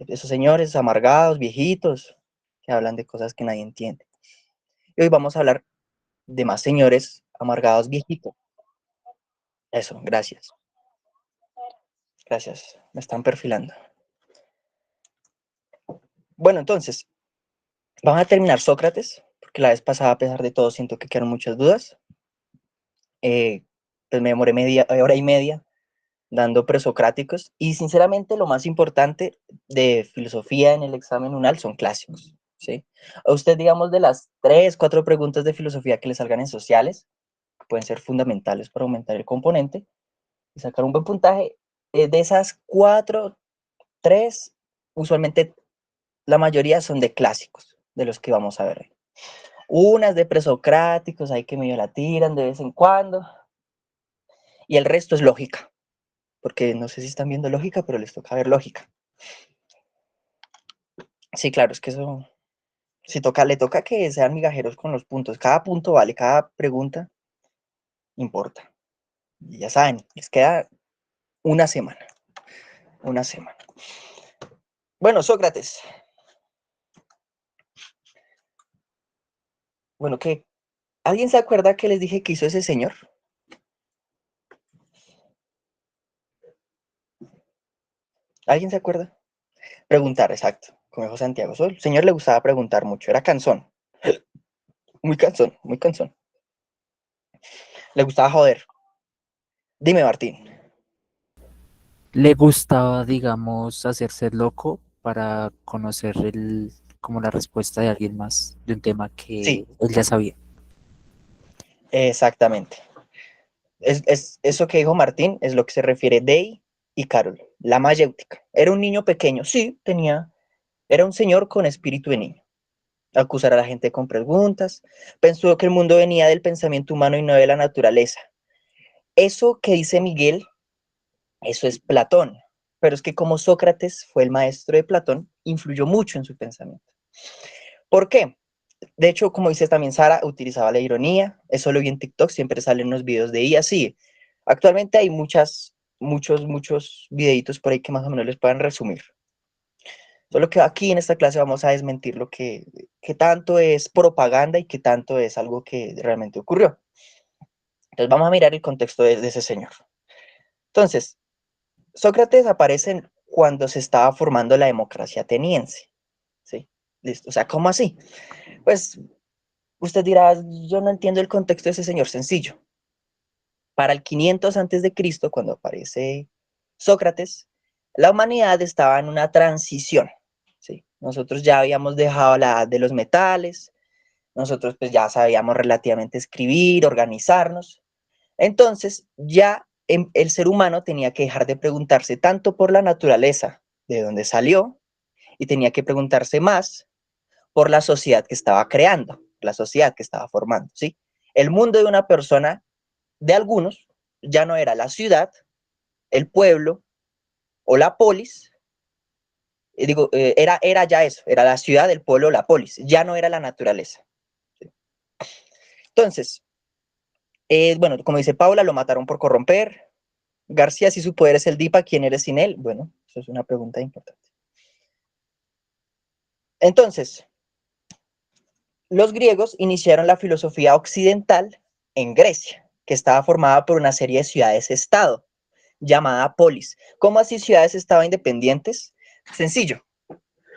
esos señores amargados, viejitos, que hablan de cosas que nadie entiende. Y hoy vamos a hablar de más señores amargados, viejitos. Eso, gracias. Gracias. Me están perfilando. Bueno, entonces, vamos a terminar Sócrates, porque la vez pasada, a pesar de todo, siento que quedaron muchas dudas. Pues me demoré hora y media dando presocráticos. Y sinceramente, lo más importante de filosofía en el examen UNAL son clásicos. ¿Sí? A usted, digamos, de las 3, 4 preguntas de filosofía que le salgan en sociales, que pueden ser fundamentales para aumentar el componente y sacar un buen puntaje, de esas 4, 3, usualmente la mayoría son de clásicos, de los que vamos a ver hoy. Unas de presocráticos, hay que medio la tiran de vez en cuando, y el resto es lógica, porque no sé si están viendo lógica, pero les toca ver lógica. Sí, claro, es que eso, si toca, le toca que sean migajeros con los puntos. Cada punto vale, cada pregunta importa. Y ya saben, les queda una semana. Una semana. Bueno, Sócrates. Bueno, ¿qué? ¿Alguien se acuerda que les dije que hizo ese señor? ¿Alguien se acuerda? Preguntar, exacto. Como dijo Santiago. El señor le gustaba preguntar mucho. Era cansón. Muy cansón, muy cansón. Le gustaba joder. Dime, Martín. Le gustaba, digamos, hacerse loco para conocer como la respuesta de alguien más de un tema que Sí, él ya sabía. exactamente. Eso que dijo Martín es lo que se refiere Day y Carol, la mayéutica. Era un niño pequeño, sí, era un señor con espíritu de niño. Acusar a la gente con preguntas. Pensó que el mundo venía del pensamiento humano y no de la naturaleza. Eso que dice Miguel, eso es Platón. Pero es que como Sócrates fue el maestro de Platón, influyó mucho en su pensamiento. ¿Por qué? De hecho, como dice también Sara, utilizaba la ironía. Eso lo vi en TikTok, siempre salen unos videos de ella. Sí, actualmente hay muchos videitos por ahí que más o menos les puedan resumir. Solo que aquí en esta clase vamos a desmentir lo que tanto es propaganda y que tanto es algo que realmente ocurrió. Entonces vamos a mirar el contexto de ese señor. Entonces, Sócrates aparece cuando se estaba formando la democracia ateniense. ¿Sí? Listo. O sea, ¿cómo así? Pues usted dirá, yo no entiendo el contexto de ese señor. Sencillo. Para el 500 antes de Cristo, cuando aparece Sócrates, la humanidad estaba en una transición. ¿Sí? Nosotros ya habíamos dejado la edad de los metales, nosotros pues ya sabíamos relativamente escribir, organizarnos. Entonces ya el ser humano tenía que dejar de preguntarse tanto por la naturaleza, de dónde salió, y tenía que preguntarse más por la sociedad que estaba creando, la sociedad que estaba formando, ¿sí? El mundo de una persona, de algunos, ya no era la ciudad, el pueblo o la polis, era ya eso, era la ciudad, el pueblo, la polis, ya no era la naturaleza. ¿Sí? Entonces, bueno, como dice Paula, lo mataron por corromper. García, si su poder es el DIPA, ¿quién eres sin él? Bueno, eso es una pregunta importante. Entonces, los griegos iniciaron la filosofía occidental en Grecia, que estaba formada por una serie de ciudades-estado, llamada polis. ¿Cómo así ciudades-estado independientes? Sencillo.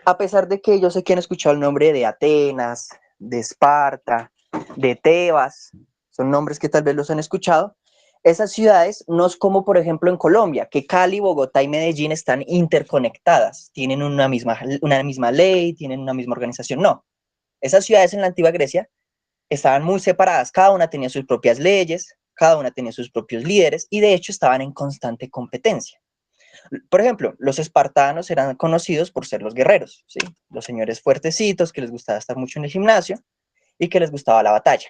A pesar de que yo sé que han escuchado el nombre de Atenas, de Esparta, de Tebas, son nombres que tal vez los han escuchado, esas ciudades no es como por ejemplo en Colombia, que Cali, Bogotá y Medellín están interconectadas, tienen una misma ley, tienen una misma organización, no. Esas ciudades en la antigua Grecia estaban muy separadas, cada una tenía sus propias leyes, cada una tenía sus propios líderes y de hecho estaban en constante competencia. Por ejemplo, los espartanos eran conocidos por ser los guerreros, ¿sí? Los señores fuertecitos que les gustaba estar mucho en el gimnasio y que les gustaba la batalla,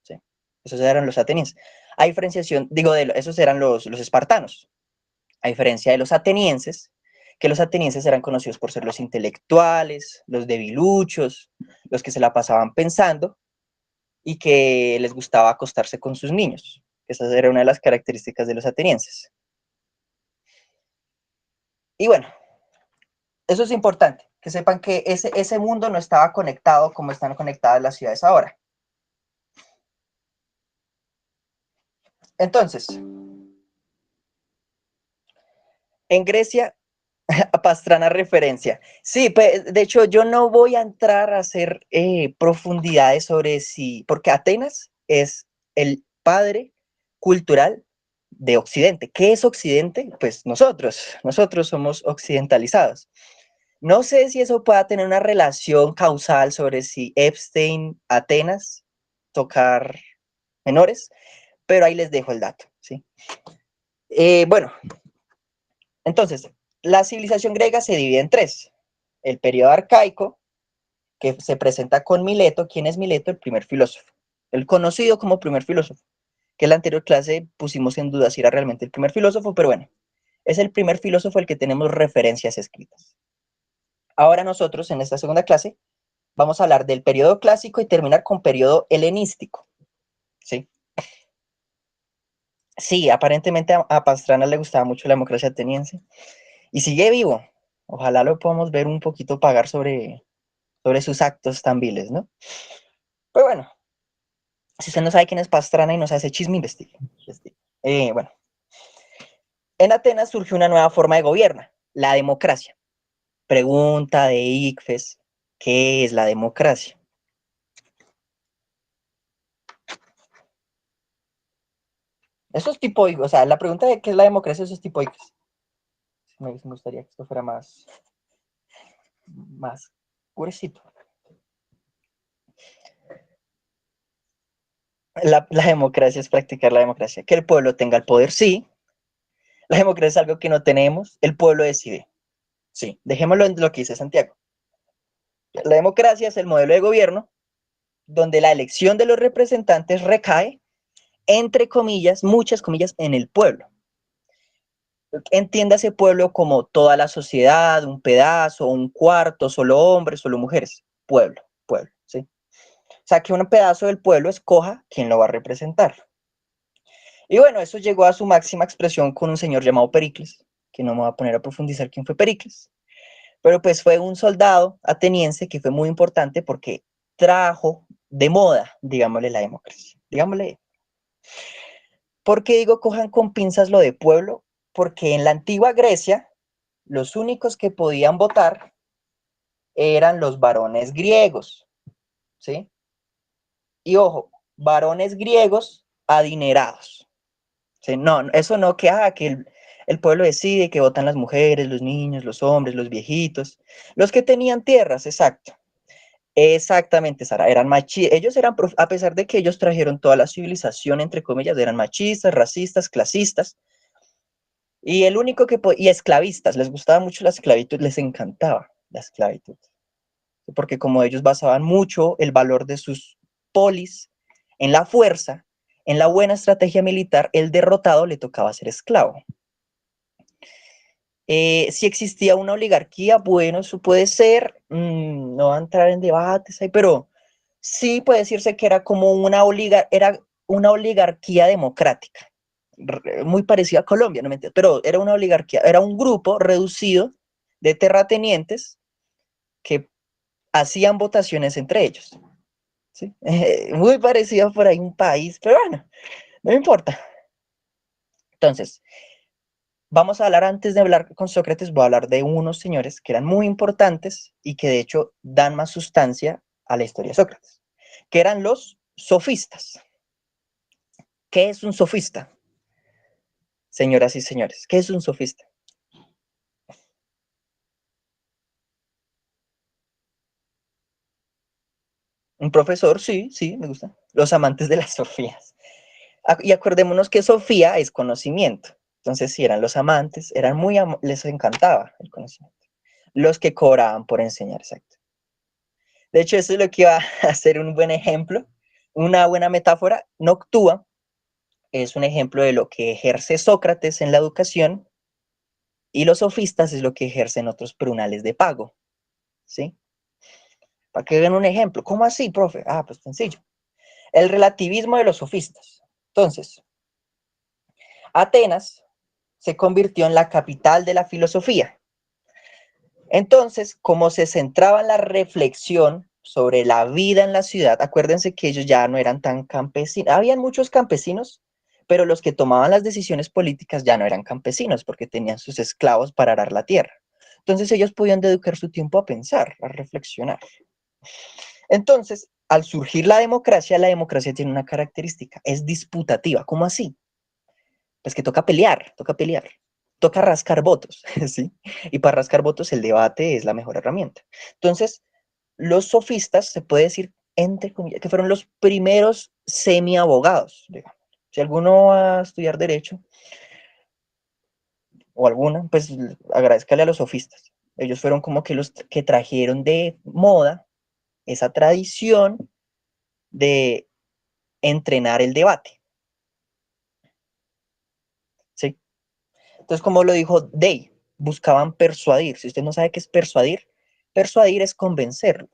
¿sí? Esos eran los atenienses. A diferenciación, digo, esos eran los espartanos, a diferencia de los atenienses, que los atenienses eran conocidos por ser los intelectuales, los debiluchos, los que se la pasaban pensando y que les gustaba acostarse con sus niños. Esa era una de las características de los atenienses. Y bueno, Eso es importante, que sepan que ese mundo no estaba conectado como están conectadas las ciudades ahora. Entonces, en Grecia, a Pastrana referencia. Sí, pues, de hecho, yo no voy a entrar a hacer profundidades sobre si, porque Atenas es el padre cultural de Occidente. ¿Qué es Occidente? Pues nosotros somos occidentalizados. No sé si eso pueda tener una relación causal sobre si Epstein, Atenas, tocar menores, pero ahí les dejo el dato, ¿sí? Bueno, entonces, la civilización griega se divide en tres. El periodo arcaico, que se presenta con Mileto. ¿Quién es Mileto? El primer filósofo. El conocido como primer filósofo, que en la anterior clase pusimos en duda si era realmente el primer filósofo, pero bueno, es el primer filósofo al que tenemos referencias escritas. Ahora nosotros, en esta segunda clase, vamos a hablar del periodo clásico y terminar con periodo helenístico, ¿sí? Sí, aparentemente a Pastrana le gustaba mucho la democracia ateniense y sigue vivo. Ojalá lo podamos ver un poquito pagar sobre sus actos tan viles, ¿no? Pero bueno, si usted no sabe quién es Pastrana y nos hace chisme, investigue. Bueno, en Atenas surge una nueva forma de gobierno, la democracia. Pregunta de ICFES, ¿qué es la democracia? Eso es tipo, o sea, la pregunta de qué es la democracia, eso es tipo ICFES. Me gustaría que esto fuera más gruesito. La democracia es practicar la democracia. Que el pueblo tenga el poder, sí. La democracia es algo que no tenemos. El pueblo decide. Sí. Dejémoslo en lo que dice Santiago. La democracia es el modelo de gobierno donde la elección de los representantes recae, entre comillas, muchas comillas, en el pueblo. Entiéndase pueblo como toda la sociedad, un pedazo, un cuarto, solo hombres, solo mujeres. Pueblo, ¿sí? O sea, que un pedazo del pueblo escoja quién lo va a representar. Y bueno, eso llegó a su máxima expresión con un señor llamado Pericles, que no me voy a poner a profundizar quién fue Pericles, pero pues fue un soldado ateniense que fue muy importante porque trajo de moda, digámosle, la democracia. Digámosle, ¿por qué digo cojan con pinzas lo de pueblo? Porque en la antigua Grecia, los únicos que podían votar eran los varones griegos, ¿sí? Y ojo, varones griegos adinerados. ¿Sí? No, eso no, que el pueblo decide que votan las mujeres, los niños, los hombres, los viejitos, los que tenían tierras, exacto. Exactamente, Sara, eran machistas, ellos eran, a pesar de que ellos trajeron toda la civilización, entre comillas, eran machistas, racistas, clasistas, y el único que, y esclavistas, les gustaba mucho la esclavitud, les encantaba la esclavitud, porque como ellos basaban mucho el valor de sus polis en la fuerza, en la buena estrategia militar, el derrotado le tocaba ser esclavo. Si existía una oligarquía, bueno, eso puede ser, no va a entrar en debates ahí, pero sí puede decirse que era como era una oligarquía democrática, muy parecida a Colombia, no me entiendo, pero era una oligarquía, era un grupo reducido de terratenientes que hacían votaciones entre ellos, ¿sí? Muy parecido por ahí un país, pero bueno, no importa. Entonces, vamos a hablar, antes de hablar con Sócrates, voy a hablar de unos señores que eran muy importantes y que de hecho dan más sustancia a la historia de Sócrates, que eran los sofistas. ¿Qué es un sofista? Señoras y señores, ¿qué es un sofista? Un profesor, sí, sí, me gusta. Los amantes de las Sofías. Y acordémonos que Sofía es conocimiento. Entonces, si eran los amantes, eran les encantaba el conocimiento. Los que cobraban por enseñar, exacto. De hecho, eso es lo que iba a ser un buen ejemplo, una buena metáfora. Noctua es un ejemplo de lo que ejerce Sócrates en la educación y los sofistas es lo que ejercen otros prunales de pago, ¿sí? Para que vean un ejemplo. ¿Cómo así, profe? Ah, pues sencillo. El relativismo de los sofistas. Entonces, Atenas se convirtió en la capital de la filosofía. Entonces, como se centraba en la reflexión sobre la vida en la ciudad, acuérdense que ellos ya no eran tan campesinos, habían muchos campesinos, pero los que tomaban las decisiones políticas ya no eran campesinos porque tenían sus esclavos para arar la tierra. Entonces ellos podían dedicar su tiempo a pensar, a reflexionar. Entonces, al surgir la democracia tiene una característica, es disputativa. ¿Cómo así? Pues que toca pelear, toca rascar votos, ¿sí? Y para rascar votos el debate es la mejor herramienta. Entonces, los sofistas, se puede decir, entre comillas, que fueron los primeros semi-abogados, digamos. Si alguno va a estudiar derecho, o alguna, pues agradezcale a los sofistas. Ellos fueron como que los que trajeron de moda esa tradición de entrenar el debate, ¿sí? Entonces, como lo dijo Day, buscaban persuadir. Si usted no sabe qué es persuadir, persuadir es convencerlo,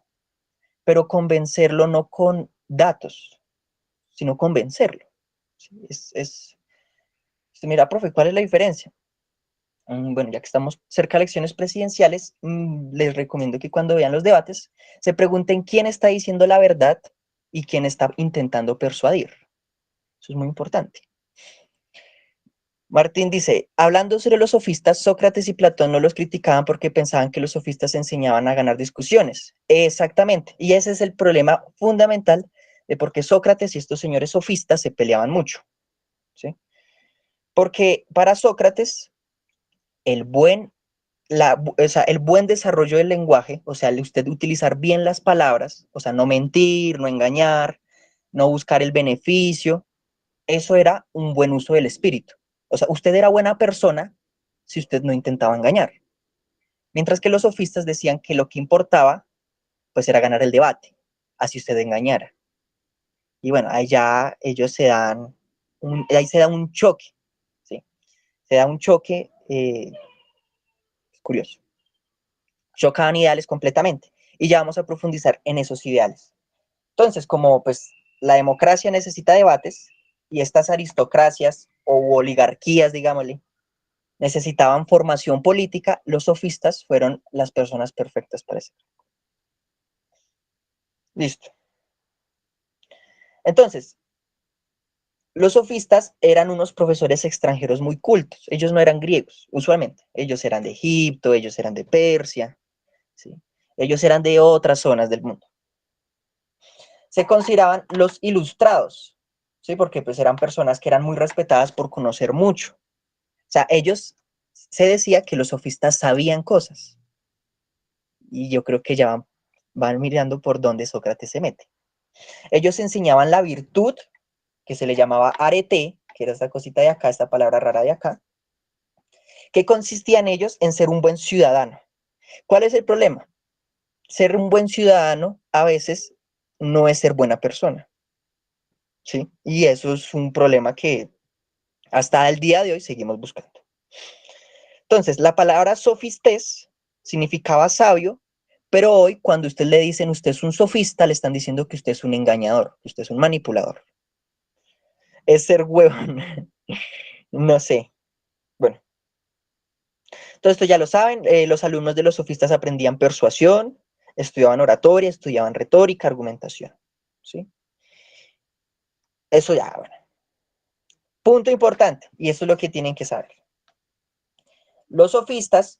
pero convencerlo no con datos, sino convencerlo. ¿Sí? Usted mira, profe, ¿cuál es la diferencia? Bueno, ya que estamos cerca de elecciones presidenciales, les recomiendo que cuando vean los debates se pregunten quién está diciendo la verdad y quién está intentando persuadir. Eso es muy importante. Martín dice, hablando sobre los sofistas, Sócrates y Platón no los criticaban porque pensaban que los sofistas enseñaban a ganar discusiones. Exactamente. Y ese es el problema fundamental de por qué Sócrates y estos señores sofistas se peleaban mucho, ¿sí? Porque para Sócrates, el buen, o sea, el buen desarrollo del lenguaje, o sea, el usted utilizar bien las palabras, o sea, no mentir, no engañar, no buscar el beneficio, eso era un buen uso del espíritu. O sea, usted era buena persona si usted no intentaba engañar. Mientras que los sofistas decían que lo que importaba, pues era ganar el debate, así usted engañara. Y bueno, ahí ya ellos ahí se da un choque, ¿sí? Se da un choque curioso. Chocaban ideales completamente. Y ya vamos a profundizar en esos ideales. Entonces, como pues la democracia necesita debates y estas aristocracias o oligarquías, digámosle, necesitaban formación política, los sofistas fueron las personas perfectas para eso. Listo. Entonces, los sofistas eran unos profesores extranjeros muy cultos. Ellos no eran griegos, usualmente. Ellos eran de Egipto, ellos eran de Persia, ¿sí? Ellos eran de otras zonas del mundo. Se consideraban los ilustrados, ¿sí? Porque pues eran personas que eran muy respetadas por conocer mucho. O sea, ellos, se decía que los sofistas sabían cosas. Y yo creo que ya van mirando por dónde Sócrates se mete. Ellos enseñaban la virtud, que se le llamaba arete, que era esta cosita de acá, esta palabra rara de acá, que consistía en ellos en ser un buen ciudadano. ¿Cuál es el problema? Ser un buen ciudadano a veces no es ser buena persona, ¿sí? Y eso es un problema que hasta el día de hoy seguimos buscando. Entonces, la palabra sofistés significaba sabio, pero hoy cuando usted le dicen usted es un sofista, le están diciendo que usted es un engañador, que usted es un manipulador. Es ser huevón, no sé. Bueno, todo esto ya lo saben, los alumnos de los sofistas aprendían persuasión, estudiaban oratoria, estudiaban retórica, argumentación, ¿sí? Eso ya, bueno. Punto importante, y eso es lo que tienen que saber. Los sofistas,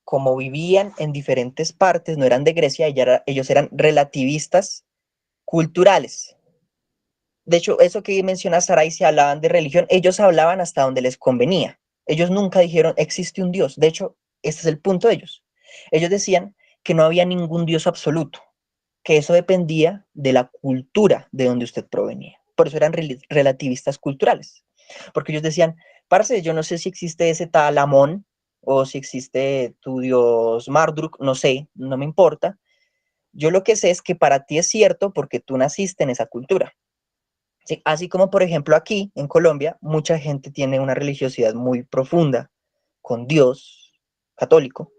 como vivían en diferentes partes, no eran de Grecia, ellos eran relativistas culturales. De hecho, eso que menciona Sarai, si hablaban de religión, ellos hablaban hasta donde les convenía. Ellos nunca dijeron, existe un Dios. De hecho, este es el punto de ellos. Ellos decían que no había ningún Dios absoluto, que eso dependía de la cultura de donde usted provenía. Por eso eran relativistas culturales. Porque ellos decían, parce, yo no sé si existe ese tal Amón o si existe tu Dios Marduk, no sé, no me importa. Yo lo que sé es que para ti es cierto porque tú naciste en esa cultura. Sí, así como, por ejemplo, aquí en Colombia, mucha gente tiene una religiosidad muy profunda con Dios católico,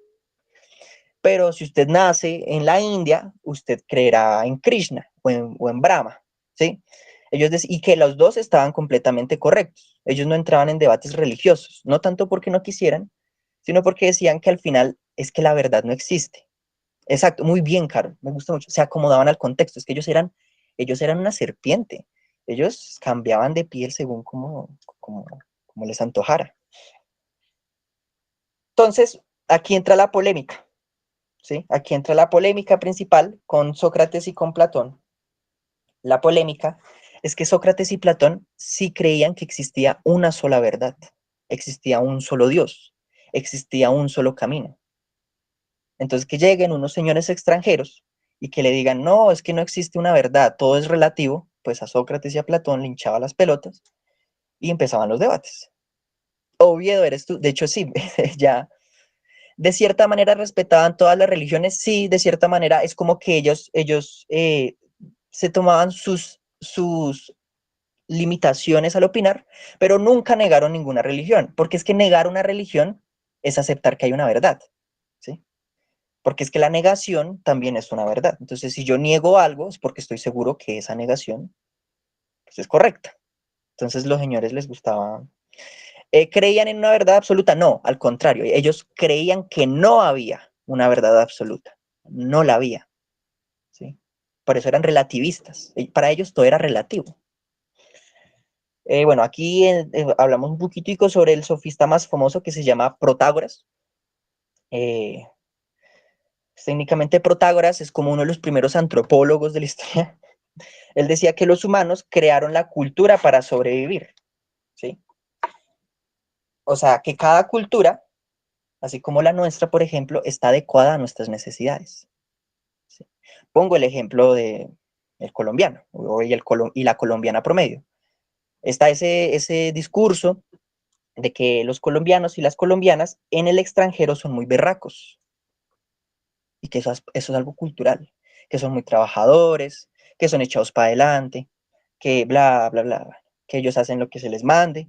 pero si usted nace en la India, usted creerá en Krishna o en Brahma, ¿sí? Y que los dos estaban completamente correctos. Ellos no entraban en debates religiosos, no tanto porque no quisieran, sino porque decían que al final es que la verdad no existe. Exacto, muy bien, Caro, me gusta mucho. Se acomodaban al contexto, es que ellos eran una serpiente. Ellos cambiaban de piel según como, como les antojara. Entonces, aquí entra la polémica, ¿sí? Aquí entra la polémica principal con Sócrates y con Platón. La polémica es que Sócrates y Platón sí creían que existía una sola verdad, existía un solo Dios, existía un solo camino. Entonces, que lleguen unos señores extranjeros y que le digan, no, es que no existe una verdad, todo es relativo, pues a Sócrates y a Platón le hinchaba las pelotas y empezaban los debates. Oviedo, eres tú. De hecho, sí, ya de cierta manera respetaban todas las religiones, sí, de cierta manera es como que ellos se tomaban sus limitaciones al opinar, pero nunca negaron ninguna religión, porque es que negar una religión es aceptar que hay una verdad, ¿sí? Porque es que la negación también es una verdad. Entonces, si yo niego algo, es porque estoy seguro que esa negación pues, es correcta. Entonces, los señores les gustaba. ¿Creían en una verdad absoluta? No, al contrario, ellos creían que no había una verdad absoluta. No la había, ¿sí? Por eso eran relativistas. Para ellos todo era relativo. Bueno, aquí hablamos un poquitico sobre el sofista más famoso que se llama Protágoras. Eh, Técnicamente Protágoras es como uno de los primeros antropólogos de la historia. Él decía que los humanos crearon la cultura para sobrevivir, ¿sí? O sea, que cada cultura, así como la nuestra, por ejemplo, está adecuada a nuestras necesidades, ¿sí? Pongo el ejemplo de el colombiano y la colombiana promedio. Está ese discurso de que los colombianos y las colombianas en el extranjero son muy berracos y que eso es algo cultural, que son muy trabajadores, que son echados para adelante, que bla, bla, bla, que ellos hacen lo que se les mande,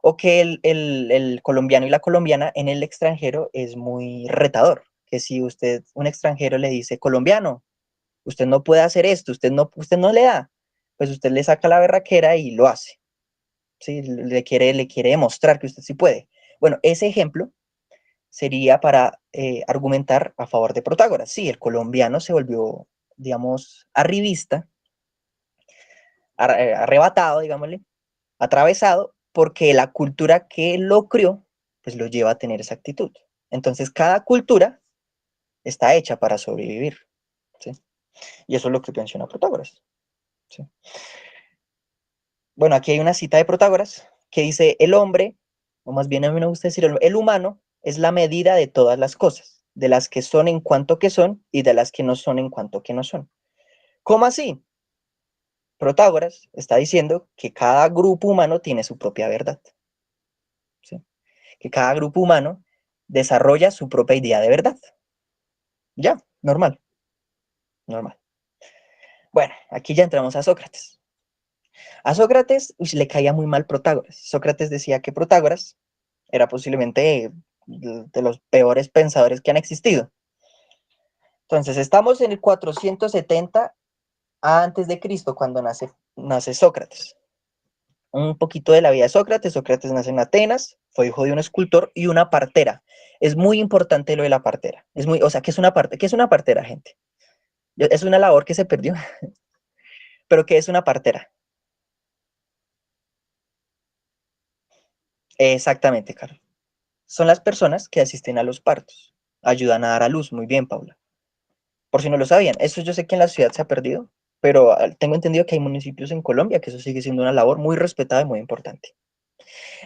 o que el colombiano y la colombiana en el extranjero es muy retador, que si un extranjero le dice, colombiano, usted no puede hacer esto, usted no le da, pues usted le saca la berraquera y lo hace, ¿sí? Le quiere demostrar que usted sí puede. Bueno, ese ejemplo sería para argumentar a favor de Protágoras. Sí, el colombiano se volvió, digamos, arribista, arrebatado, digámosle, atravesado, porque la cultura que lo crió, pues lo lleva a tener esa actitud. Entonces, cada cultura está hecha para sobrevivir, ¿sí? Y eso es lo que menciona Protágoras, ¿sí? Bueno, aquí hay una cita de Protágoras que dice, el hombre, o más bien a mí me gusta decir, el humano es la medida de todas las cosas, de las que son en cuanto que son y de las que no son en cuanto que no son. ¿Cómo así? Protágoras está diciendo que cada grupo humano tiene su propia verdad, ¿sí? Que cada grupo humano desarrolla su propia idea de verdad. Ya, normal, normal. Bueno, aquí ya entramos a Sócrates. A Sócrates le caía muy mal Protágoras. Sócrates decía que Protágoras era posiblemente de los peores pensadores que han existido. Entonces, estamos en el 470 antes de Cristo, cuando nace Sócrates. Un poquito de la vida de Sócrates. Sócrates nace en Atenas, fue hijo de un escultor y una partera. Es muy importante lo de la partera. O sea, ¿qué es una partera, gente? Es una labor que se perdió, pero ¿qué es una partera? Exactamente, Carlos. Son las personas que asisten a los partos, ayudan a dar a luz. Muy bien, Paula. Por si no lo sabían, eso yo sé que en la ciudad se ha perdido, pero tengo entendido que hay municipios en Colombia que eso sigue siendo una labor muy respetada y muy importante.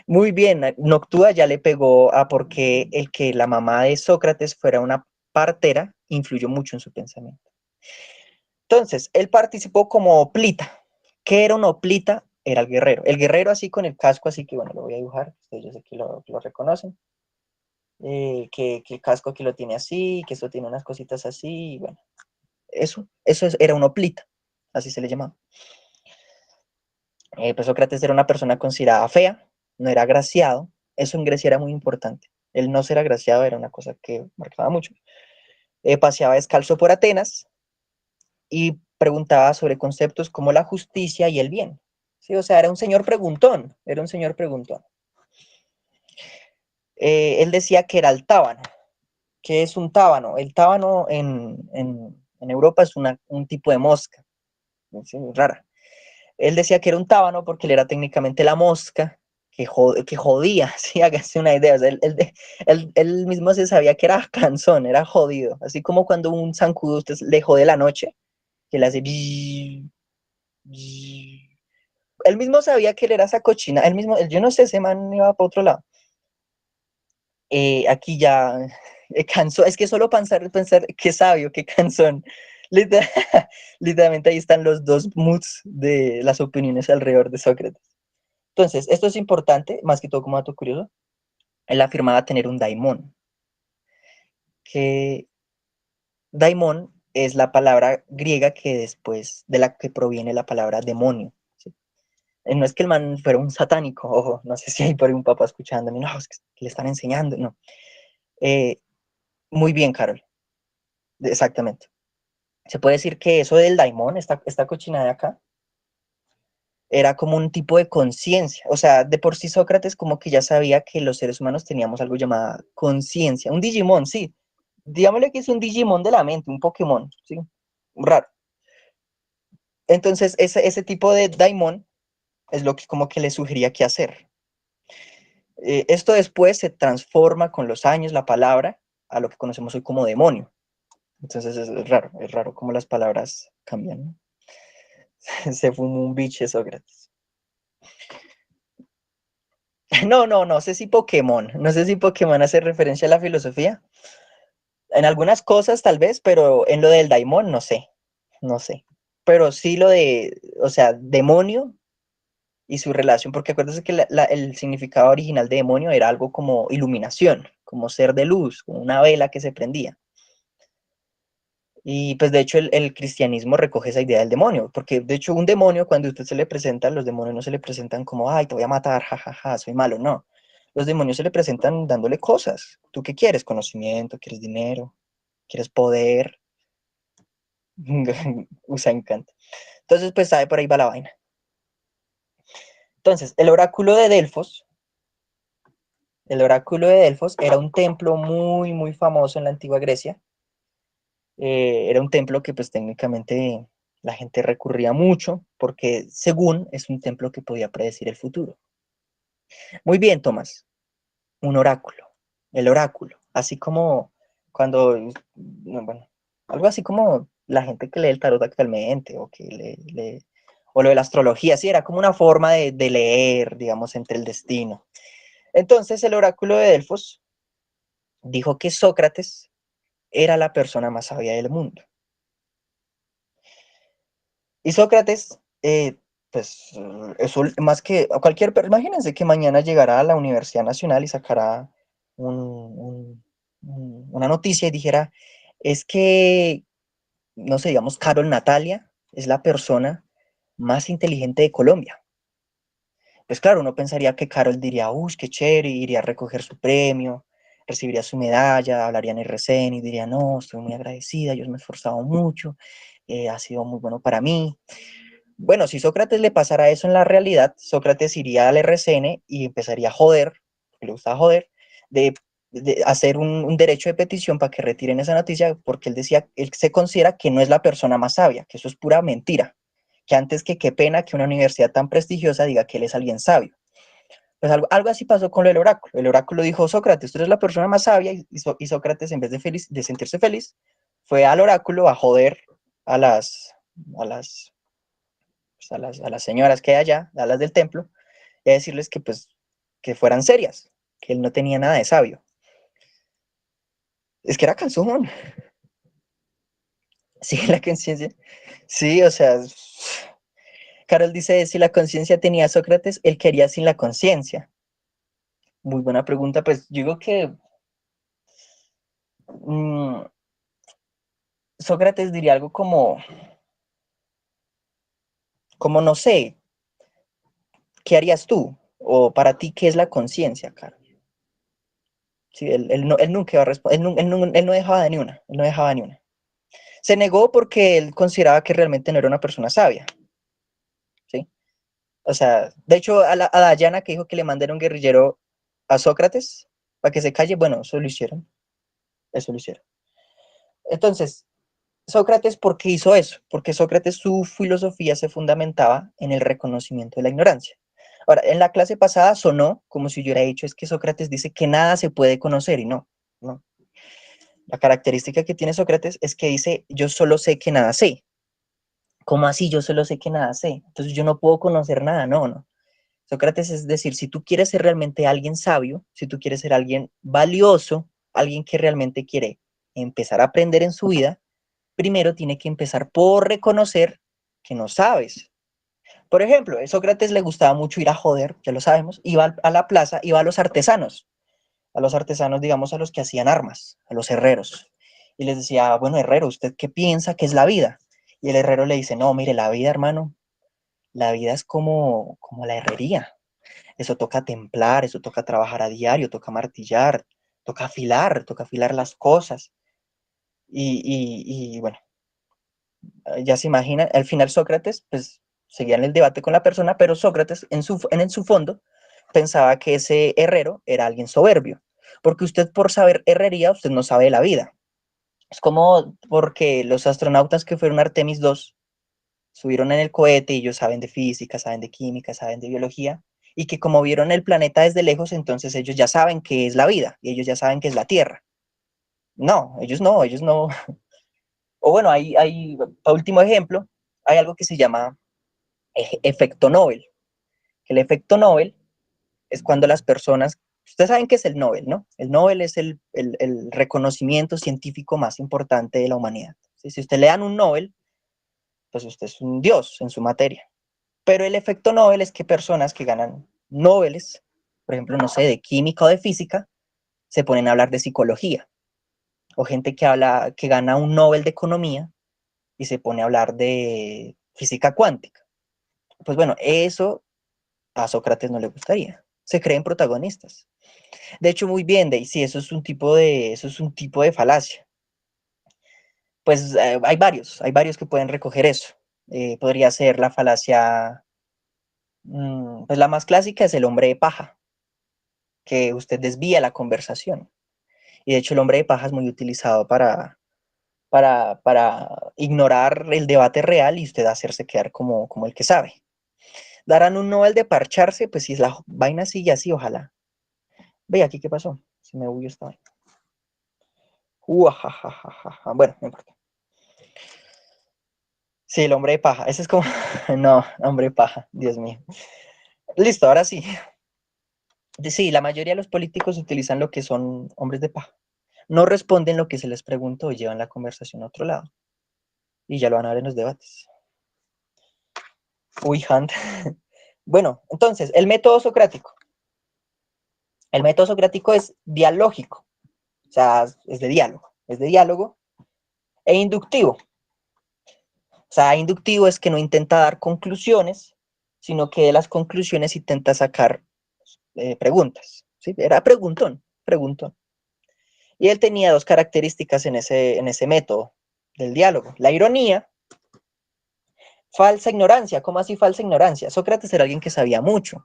Muy bien, Noctua ya le pegó a porque el que la mamá de Sócrates fuera una partera influyó mucho en su pensamiento. Entonces, él participó como hoplita. ¿Qué era un hoplita? Era el guerrero. El guerrero así con el casco, así que bueno, lo voy a dibujar, ustedes yo sé que lo reconocen. Que el casco aquí lo tiene así, que eso tiene unas cositas así, y bueno, era un hoplita, así se le llamaba. Pues Sócrates era una persona considerada fea, no era agraciado, eso en Grecia era muy importante. El no ser agraciado era una cosa que marcaba mucho. Paseaba descalzo por Atenas y preguntaba sobre conceptos como la justicia y el bien. Sí, o sea, era un señor preguntón, era un señor preguntón. Él decía que era altábano. ¿Qué es un tábano? El tábano en Europa es un tipo de mosca, ¿sí? Rara. Él decía que era un tábano porque él era técnicamente la mosca que jodía, ¿sí? Hágase una idea. O sea, él mismo se sabía que era cansón, era jodido. Así como cuando un zancudo usted le jode la noche, que le hace... Él mismo sabía que él era esa cochina. Él mismo, yo no sé, ese man iba para otro lado. Aquí ya cansó, es que solo pensar qué sabio, qué cansón. Literal, literalmente ahí están los dos moods de las opiniones alrededor de Sócrates. Entonces, esto es importante, más que todo como dato curioso. Él afirmaba tener un daimón, que daimón es la palabra griega que después de la que proviene la palabra demonio. ¿Sí? No es que el man fuera un satánico, ojo, no sé si hay por ahí un papá escuchándome, no, es que le están enseñando, no. Eh, muy bien, Carol, exactamente. Se puede decir que eso del daimón, esta cochinada de acá, era como un tipo de conciencia. O sea, de por sí Sócrates como que ya sabía que los seres humanos teníamos algo llamado conciencia. Un Digimon, sí. Digámosle que es un Digimon de la mente, un Pokémon, ¿sí? Raro. Entonces, ese tipo de daimon es lo que como que le sugería qué hacer. Esto después se transforma con los años, la palabra, a lo que conocemos hoy como demonio. Entonces es raro cómo las palabras cambian, ¿no? Se fumó un biche Sócrates. No sé si Pokémon, no sé si Pokémon hace referencia a la filosofía. En algunas cosas tal vez, pero en lo del Daimon no sé, no sé. Pero sí lo de, o sea, demonio y su relación, porque acuérdense que el significado original de demonio era algo como iluminación, como ser de luz, como una vela que se prendía. Y pues de hecho el cristianismo recoge esa idea del demonio, porque de hecho un demonio cuando usted se le presenta, los demonios no se le presentan como, ay, te voy a matar, jajaja, soy malo, no. Los demonios se le presentan dándole cosas. ¿Tú qué quieres? Conocimiento, quieres dinero, quieres poder. Usa encanta. Entonces, pues sabe, por ahí va la vaina. Entonces, el oráculo de Delfos era un templo muy, muy famoso en la antigua Grecia. Era un templo que pues técnicamente la gente recurría mucho porque según es un templo que podía predecir el futuro. Muy bien, Tomás, un oráculo, el oráculo, así como cuando, no, bueno, algo así como la gente que lee el tarot actualmente o que o lo de la astrología, sí, era como una forma de leer, digamos, entre el destino. Entonces el oráculo de Delfos dijo que Sócrates era la persona más sabia del mundo. Y Sócrates, pues, eso más que cualquier, imagínense que mañana llegará a la Universidad Nacional y sacará una noticia y dijera, es que, no sé, digamos, Carol Natalia es la persona más inteligente de Colombia. Pues claro, uno pensaría que Carol diría, uy, qué chévere, iría a recoger su premio, recibiría su medalla, hablaría en RCN y diría, no, estoy muy agradecida, yo me he esforzado mucho, ha sido muy bueno para mí. Bueno, si Sócrates le pasara eso en la realidad, Sócrates iría al RCN y empezaría a joder, que le gustaba joder, de hacer un derecho de petición para que retiren esa noticia, porque él decía, él se considera que no es la persona más sabia, que eso es pura mentira, que antes que qué pena que una universidad tan prestigiosa diga que él es alguien sabio. Pues algo así pasó con el oráculo. El oráculo dijo, Sócrates, tú eres la persona más sabia, y Sócrates, en vez de sentirse feliz, fue al oráculo a joder a a las pues, a las señoras que hay allá, a las del templo, y a decirles que pues que fueran serias, que él no tenía nada de sabio. Es que era cansón. Sí, la conciencia. Sí, o sea, Carol dice, si la conciencia tenía Sócrates, él quería sin la conciencia. Muy buena pregunta, pues yo digo que mmm, Sócrates diría algo como no sé, ¿qué harías tú? O para ti, ¿qué es la conciencia, Carol? Sí, él nunca iba a responder, él no dejaba de ni una, él no dejaba de ni una. Se negó porque él consideraba que realmente no era una persona sabia, ¿sí? O sea, de hecho, a Dayana que dijo que le mandaron un guerrillero a Sócrates para que se calle, bueno, eso lo hicieron. Eso lo hicieron. Entonces, Sócrates, ¿por qué hizo eso? Porque Sócrates, su filosofía se fundamentaba en el reconocimiento de la ignorancia. Ahora, en la clase pasada sonó como si yo hubiera dicho, es que Sócrates dice que nada se puede conocer y no, no. La característica que tiene Sócrates es que dice, yo solo sé que nada sé. ¿Cómo así? Yo solo sé que nada sé. Entonces yo no puedo conocer nada, no, no. Sócrates es decir, si tú quieres ser realmente alguien sabio, si tú quieres ser alguien valioso, alguien que realmente quiere empezar a aprender en su vida, primero tiene que empezar por reconocer que no sabes. Por ejemplo, a Sócrates le gustaba mucho ir a joder, ya lo sabemos, iba a la plaza, iba a los artesanos, digamos, a los que hacían armas, a los herreros, y les decía, bueno, herrero, ¿usted qué piensa que es la vida? Y el herrero le dice, no, mire, la vida, hermano, la vida es como la herrería. Eso toca templar, eso toca trabajar a diario, toca martillar, toca afilar las cosas. Y bueno, ya se imagina, al final Sócrates, pues seguía en el debate con la persona, pero Sócrates en su fondo pensaba que ese herrero era alguien soberbio, porque usted por saber herrería, usted no sabe de la vida. Es como porque los astronautas que fueron a Artemis 2 subieron en el cohete y ellos saben de física, saben de química, saben de biología, y que como vieron el planeta desde lejos, entonces ellos ya saben qué es la vida y ellos ya saben qué es la Tierra. No, ellos no. O bueno, para último ejemplo, hay algo que se llama efecto Nobel. El efecto Nobel es cuando las personas, ustedes saben qué es el Nobel, ¿no? El Nobel es el reconocimiento científico más importante de la humanidad. ¿Sí? Si usted le dan un Nobel, pues usted es un dios en su materia. Pero el efecto Nobel es que personas que ganan Nobeles, por ejemplo, no sé, de química o de física, se ponen a hablar de psicología. O gente que habla, que gana un Nobel de economía y se pone a hablar de física cuántica. Pues bueno, eso a Sócrates no le gustaría. Se creen protagonistas. De hecho, muy bien, Daisy, eso es un tipo de falacia. Pues hay varios que pueden recoger eso. Podría ser la falacia, pues la más clásica es el hombre de paja, que usted desvía la conversación. Y de hecho el hombre de paja es muy utilizado para ignorar el debate real y usted hacerse quedar como el que sabe. Darán un Nobel de parcharse, pues si es la vaina sigue así, ojalá. Ve aquí qué pasó. Se me huyó esta vaina. Bueno, no importa. Sí, el hombre de paja. Ese es como. No, hombre de paja, Dios mío. Listo, ahora sí. Sí, la mayoría de los políticos utilizan lo que son hombres de paja. No responden lo que se les preguntó y llevan la conversación a otro lado. Y ya lo van a ver en los debates. Uy, Hunt. Bueno, entonces, el método socrático. El método socrático es dialógico, o sea, es de diálogo e inductivo. O sea, inductivo es que no intenta dar conclusiones, sino que de las conclusiones intenta sacar preguntas. ¿Sí? Era preguntón, preguntón. Y él tenía dos características en ese método del diálogo. La ironía, falsa ignorancia. ¿Cómo así falsa ignorancia? Sócrates era alguien que sabía mucho.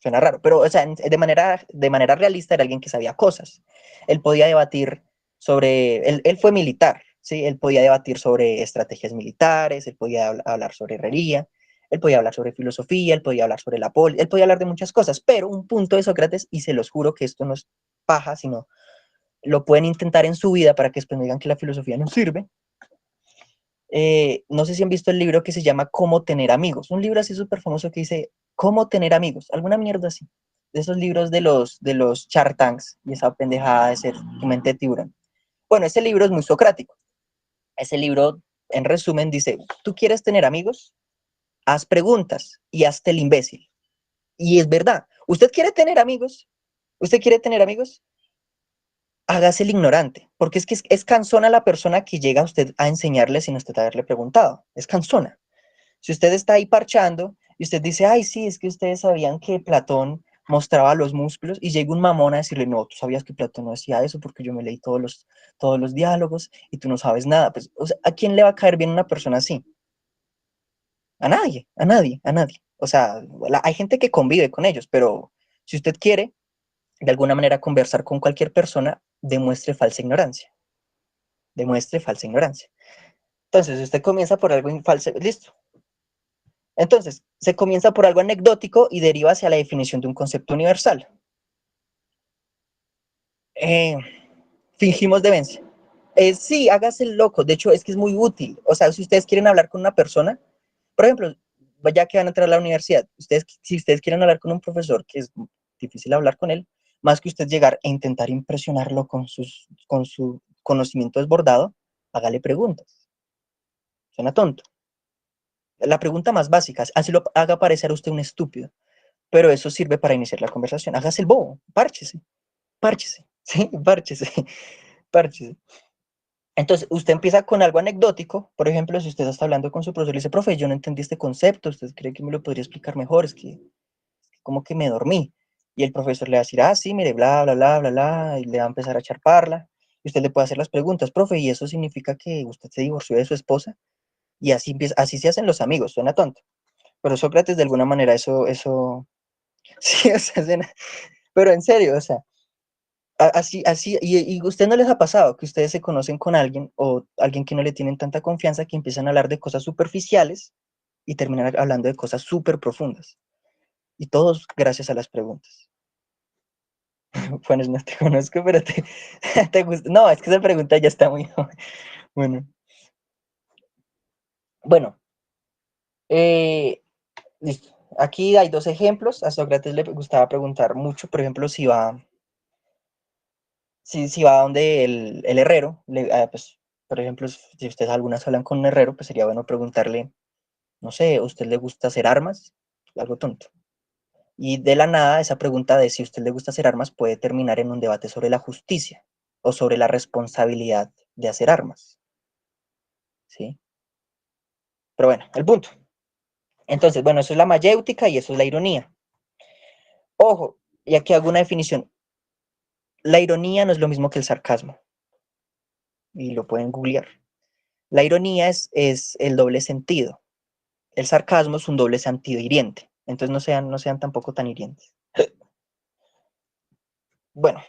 Suena raro, pero o sea, de manera realista era alguien que sabía cosas. Él podía debatir él fue militar, ¿sí? Él podía debatir sobre estrategias militares, él podía hablar sobre herrería, él podía hablar sobre filosofía, él podía hablar sobre la poli, él podía hablar de muchas cosas, pero un punto de Sócrates, y se los juro que esto no es paja, sino lo pueden intentar en su vida para que después no digan que la filosofía no sirve. No sé si han visto el libro que se llama Cómo tener amigos, un libro así súper famoso que dice Cómo tener amigos, alguna mierda así, de esos libros de los Shark Tanks y esa pendejada de ser tu mente de tiburón. Bueno, ese libro es muy socrático. Ese libro, en resumen, dice, ¿tú quieres tener amigos? Haz preguntas y hazte el imbécil. Y es verdad, ¿usted quiere tener amigos? ¿Usted quiere tener amigos? Hágase el ignorante, porque es cansona la persona que llega a usted a enseñarle sin usted haberle preguntado. Es cansona. Si usted está ahí parchando y usted dice, ay, sí, es que ustedes sabían que Platón mostraba los músculos y llega un mamón a decirle, no, tú sabías que Platón no decía eso porque yo me leí todos los diálogos y tú no sabes nada. Pues, o sea, ¿a quién le va a caer bien una persona así? A nadie, a nadie, a nadie. O sea, hay gente que convive con ellos, pero si usted quiere de alguna manera conversar con cualquier persona, demuestre falsa ignorancia. Demuestre falsa ignorancia. Entonces, usted comienza por algo falso, listo. Entonces, se comienza por algo anecdótico y deriva hacia la definición de un concepto universal. Eh, Fingimos demencia. Sí, hágase el loco. De hecho, es que es muy útil. O sea, si ustedes quieren hablar con una persona, por ejemplo, ya que van a entrar a la universidad, si ustedes quieren hablar con un profesor, que es difícil hablar con él, más que usted llegar e intentar impresionarlo con su conocimiento desbordado, hágale preguntas. Suena tonto. La pregunta más básica, así lo haga parecer a usted un estúpido, pero eso sirve para iniciar la conversación. Hágase el bobo, párchese, párchese, ¿sí? Párchese, párchese. Entonces, usted empieza con algo anecdótico, por ejemplo, si usted está hablando con su profesor y le dice, profe, yo no entendí este concepto, ¿usted cree que me lo podría explicar mejor? Es que como que me dormí. Y el profesor le va a decir, ah, sí, mire, bla, bla, bla, bla, bla, y le va a empezar a echar parla. Y usted le puede hacer las preguntas, profe, ¿y eso significa que usted se divorció de su esposa? Y así, así se hacen los amigos, suena tonto. Pero Sócrates, de alguna manera, sí, o sea, pero en serio, o sea, así, y usted no les ha pasado que ustedes se conocen con alguien o alguien que no le tienen tanta confianza que empiezan a hablar de cosas superficiales y terminan hablando de cosas súper profundas. Y todos gracias a las preguntas. Juanes, no te conozco, pero te gusta. No, es que esa pregunta ya está muy bueno. Bueno, listo. Aquí hay dos ejemplos. A Sócrates le gustaba preguntar mucho, por ejemplo, si va donde el herrero, pues, por ejemplo, si ustedes algunas hablan con un herrero, pues sería bueno preguntarle, no sé, ¿a usted le gusta hacer armas? Algo tonto. Y de la nada, esa pregunta de si a usted le gusta hacer armas puede terminar en un debate sobre la justicia o sobre la responsabilidad de hacer armas, ¿sí? Pero bueno, el punto. Entonces, bueno, eso es la mayéutica y eso es la ironía. Ojo, y aquí hago una definición. La ironía no es lo mismo que el sarcasmo, y lo pueden googlear. La ironía es el doble sentido. El sarcasmo es un doble sentido hiriente. Entonces no sean tampoco tan hirientes. Bueno,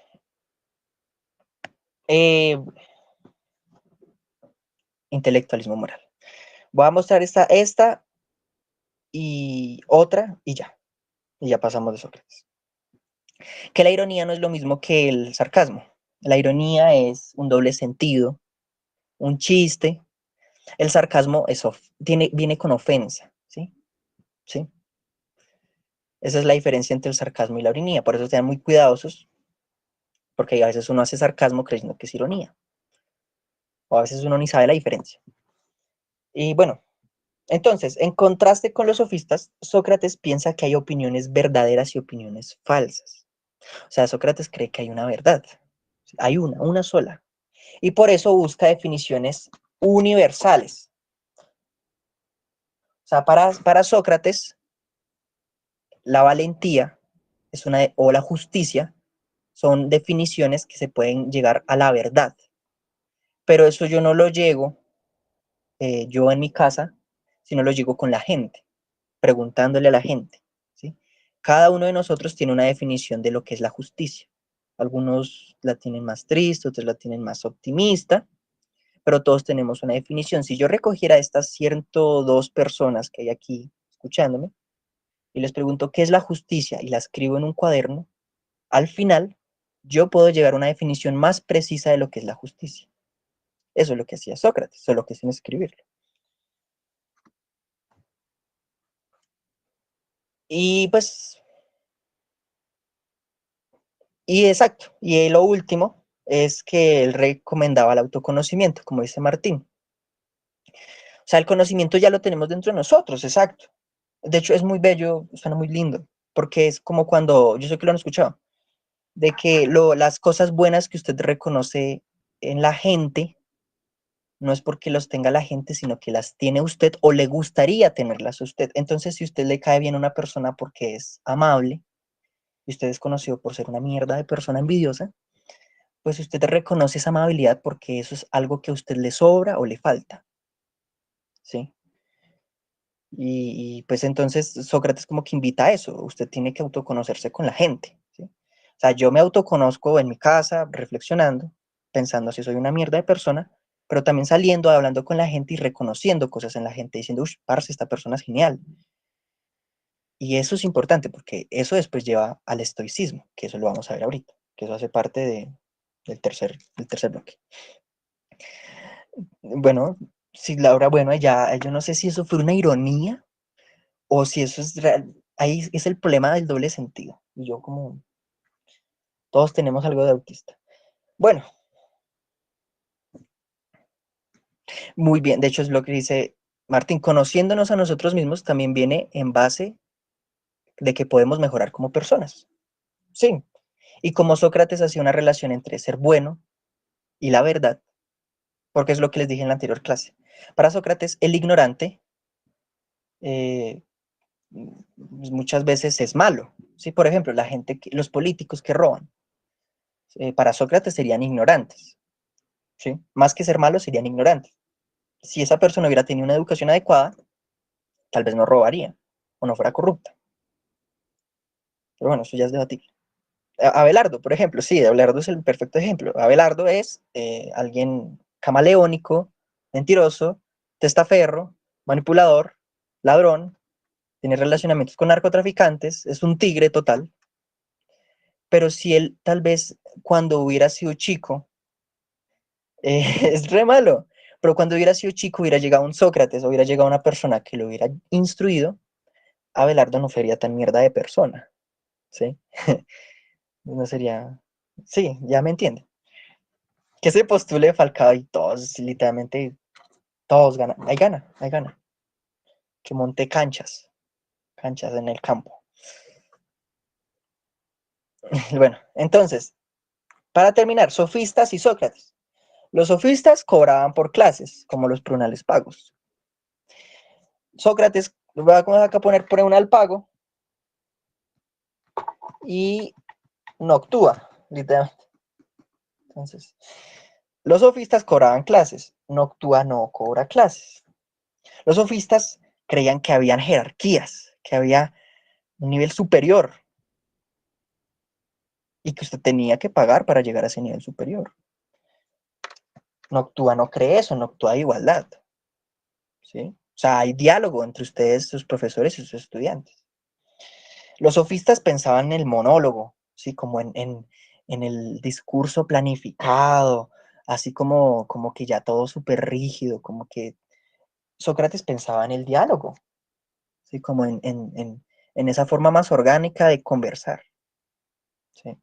eh, intelectualismo moral. Voy a mostrar esta y otra y ya pasamos de Sócrates. Que la ironía no es lo mismo que el sarcasmo. La ironía es un doble sentido, un chiste. El sarcasmo viene con ofensa, ¿sí? ¿Sí? Esa es la diferencia entre el sarcasmo y la ironía. Por eso sean muy cuidadosos, porque a veces uno hace sarcasmo creyendo que es ironía, o a veces uno ni sabe la diferencia. Y bueno, entonces, en contraste con los sofistas, Sócrates piensa que hay opiniones verdaderas y opiniones falsas. O sea, Sócrates cree que hay una verdad, hay una sola. Y por eso busca definiciones universales. O sea, para Sócrates, la valentía o la justicia son definiciones que se pueden llegar a la verdad. Pero eso yo no lo llego yo en mi casa, sino lo llego con la gente, preguntándole a la gente, ¿sí? Cada uno de nosotros tiene una definición de lo que es la justicia. Algunos la tienen más triste, otros la tienen más optimista, pero todos tenemos una definición. Si yo recogiera estas 102 personas que hay aquí escuchándome y les pregunto qué es la justicia y la escribo en un cuaderno, al final yo puedo llegar a una definición más precisa de lo que es la justicia. Eso es lo que hacía Sócrates, solo que sin escribirlo. Y pues, y exacto, y lo último es que él recomendaba el autoconocimiento, como dice Martín. O sea, el conocimiento ya lo tenemos dentro de nosotros, exacto. De hecho, es muy bello, suena muy lindo, porque es como cuando, yo sé que lo han escuchado, de que las cosas buenas que usted reconoce en la gente, no es porque los tenga la gente, sino que las tiene usted o le gustaría tenerlas usted. Entonces, si usted le cae bien a una persona porque es amable, y usted es conocido por ser una mierda de persona envidiosa, pues usted reconoce esa amabilidad porque eso es algo que a usted le sobra o le falta, ¿sí? Pues entonces Sócrates como que invita a eso, usted tiene que autoconocerse con la gente, ¿sí? O sea, yo me autoconozco en mi casa, reflexionando, pensando si soy una mierda de persona, pero también saliendo, hablando con la gente y reconociendo cosas en la gente, diciendo, uy, parce, esta persona es genial. Y eso es importante porque eso después lleva al estoicismo, que eso lo vamos a ver ahorita, que eso hace parte del tercer bloque. Bueno, sí, Laura, bueno, ya, yo no sé si eso fue una ironía o si eso es real. Ahí es el problema del doble sentido. Y yo como, todos tenemos algo de autista. Bueno, muy bien, de hecho es lo que dice Martín, conociéndonos a nosotros mismos también viene en base de que podemos mejorar como personas. Sí, y como Sócrates hacía una relación entre ser bueno y la verdad, porque es lo que les dije en la anterior clase. Para Sócrates, el ignorante eh, muchas veces es malo. ¿Sí? Por ejemplo, los políticos que roban, para Sócrates serían ignorantes. ¿Sí? Más que ser malos, serían ignorantes. Si esa persona hubiera tenido una educación adecuada, tal vez no robaría o no fuera corrupta. Pero bueno, eso ya es debatible. Abelardo, por ejemplo, sí, Abelardo es el perfecto ejemplo. Abelardo es alguien camaleónico, mentiroso, testaferro, manipulador, ladrón, tiene relacionamientos con narcotraficantes, es un tigre total. Pero si él tal vez cuando hubiera sido chico, es re malo, pero cuando hubiera sido chico hubiera llegado un Sócrates, hubiera llegado una persona que lo hubiera instruido, Abelardo no sería tan mierda de persona, ¿sí? No sería... Sí, ya me entiende. Que se postule Falcao y todos, literalmente, todos ganan. Ahí gana. Que monte canchas en el campo. Bueno, entonces, para terminar, sofistas y Sócrates. Los sofistas cobraban por clases, como los prunales pagos. Sócrates, voy a poner prunal pago y Noctua, literalmente. Entonces, los sofistas cobraban clases, Noctua no cobra clases. Los sofistas creían que habían jerarquías, que había un nivel superior y que usted tenía que pagar para llegar a ese nivel superior. Noctua no cree eso, Noctua hay igualdad, ¿sí? O sea, hay diálogo entre ustedes, sus profesores y sus estudiantes. Los sofistas pensaban en el monólogo, ¿sí? Como en el discurso planificado, así como que ya todo súper rígido, como que Sócrates pensaba en el diálogo, ¿sí? Como en esa forma más orgánica de conversar, ¿sí?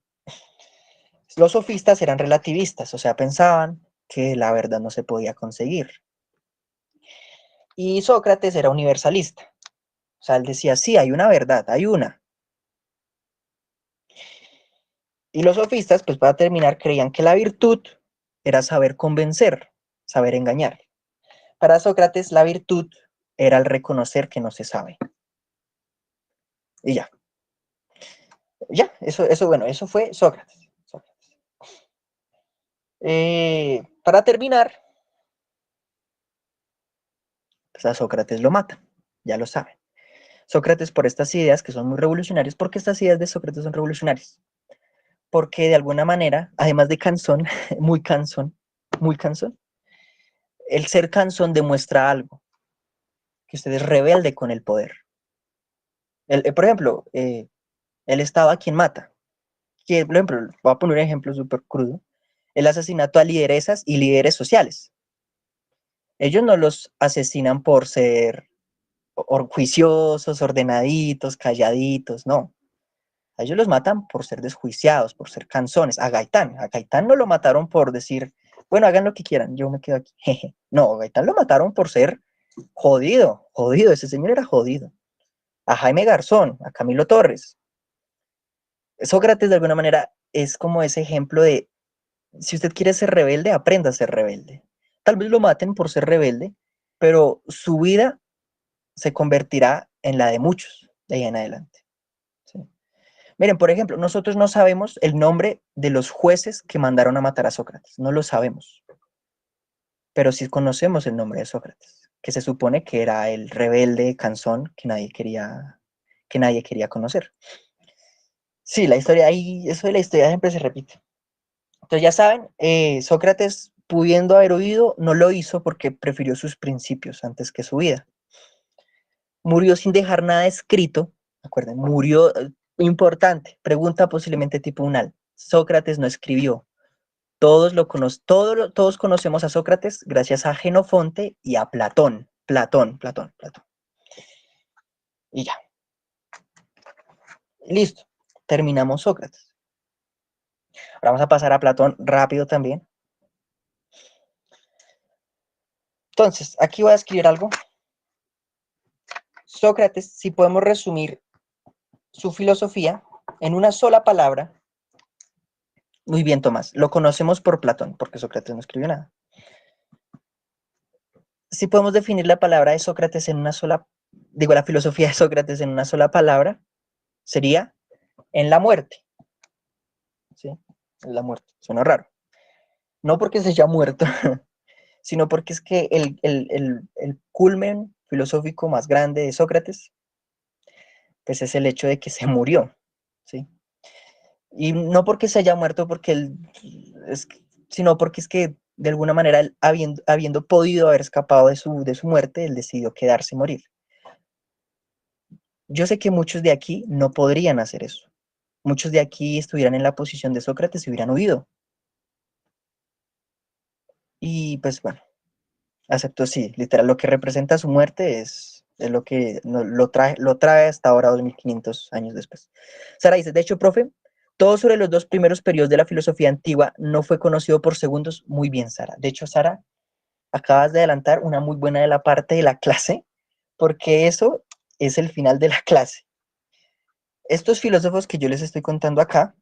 Los sofistas eran relativistas, o sea, pensaban que la verdad no se podía conseguir. Y Sócrates era universalista, o sea, él decía, sí, hay una verdad, hay una. Y los sofistas, pues para terminar, creían que la virtud era saber convencer, saber engañar. Para Sócrates, la virtud era el reconocer que no se sabe. Y ya, bueno, eso fue Sócrates. Para terminar, pues a Sócrates lo matan, ya lo saben. Sócrates por estas ideas que son muy revolucionarias, porque estas ideas de Sócrates son revolucionarias, porque de alguna manera, además de cansón, muy cansón, muy cansón, el ser cansón demuestra algo, que usted es rebelde con el poder. Por ejemplo, el Estado a quien mata. Que, por ejemplo, voy a poner un ejemplo súper crudo. El asesinato a lideresas y líderes sociales. Ellos no los asesinan por ser juiciosos, ordenaditos, calladitos, no. A ellos los matan por ser desjuiciados, por ser canzones. A Gaitán no lo mataron por decir, bueno, hagan lo que quieran, yo me quedo aquí. No, a Gaitán lo mataron por ser jodido, jodido, ese señor era jodido. A Jaime Garzón, a Camilo Torres. Sócrates de alguna manera es como ese ejemplo de, si usted quiere ser rebelde, aprenda a ser rebelde. Tal vez lo maten por ser rebelde, pero su vida se convertirá en la de muchos de ahí en adelante. ¿Sí? Miren, por ejemplo, nosotros no sabemos el nombre de los jueces que mandaron a matar a Sócrates, no lo sabemos, pero sí conocemos el nombre de Sócrates, que se supone que era el rebelde cansón que nadie quería conocer. Sí, la historia ahí, eso de la historia siempre se repite. Entonces ya saben, Sócrates, pudiendo haber huido, no lo hizo porque prefirió sus principios antes que su vida. Murió sin dejar nada escrito, acuerden, murió, importante, pregunta posiblemente tipo unal. Sócrates no escribió. Todos conocemos a Sócrates gracias a Jenofonte y a Platón. Platón. Y ya, listo. Terminamos Sócrates. Ahora vamos a pasar a Platón rápido también. Entonces, aquí voy a escribir algo. Sócrates, si podemos resumir su filosofía en una sola palabra, muy bien, Tomás, lo conocemos por Platón, porque Sócrates no escribió nada. Si podemos definir la palabra de Sócrates en una sola, digo, la filosofía de Sócrates en una sola palabra, sería en la muerte. ¿Sí? En la muerte. Suena raro. No porque se haya muerto, sino porque es que el culmen filosófico más grande de Sócrates, pues es el hecho de que se murió. ¿Sí? Y no porque se haya muerto, porque él, sino porque es que de alguna manera, él, habiendo podido haber escapado de su muerte, él decidió quedarse y morir. Yo sé que muchos de aquí no podrían hacer eso. Muchos de aquí estuvieran en la posición de Sócrates y hubieran huido. Y pues bueno, acepto sí, literal, lo que representa su muerte es lo que lo trae hasta ahora 2500 años después. Sara dice, de hecho, profe, todo sobre los dos primeros periodos de la filosofía antigua no fue conocido por segundos. Muy bien, Sara. De hecho, Sara, acabas de adelantar una muy buena de la parte de la clase, porque eso es el final de la clase. Estos filósofos que yo les estoy contando acá,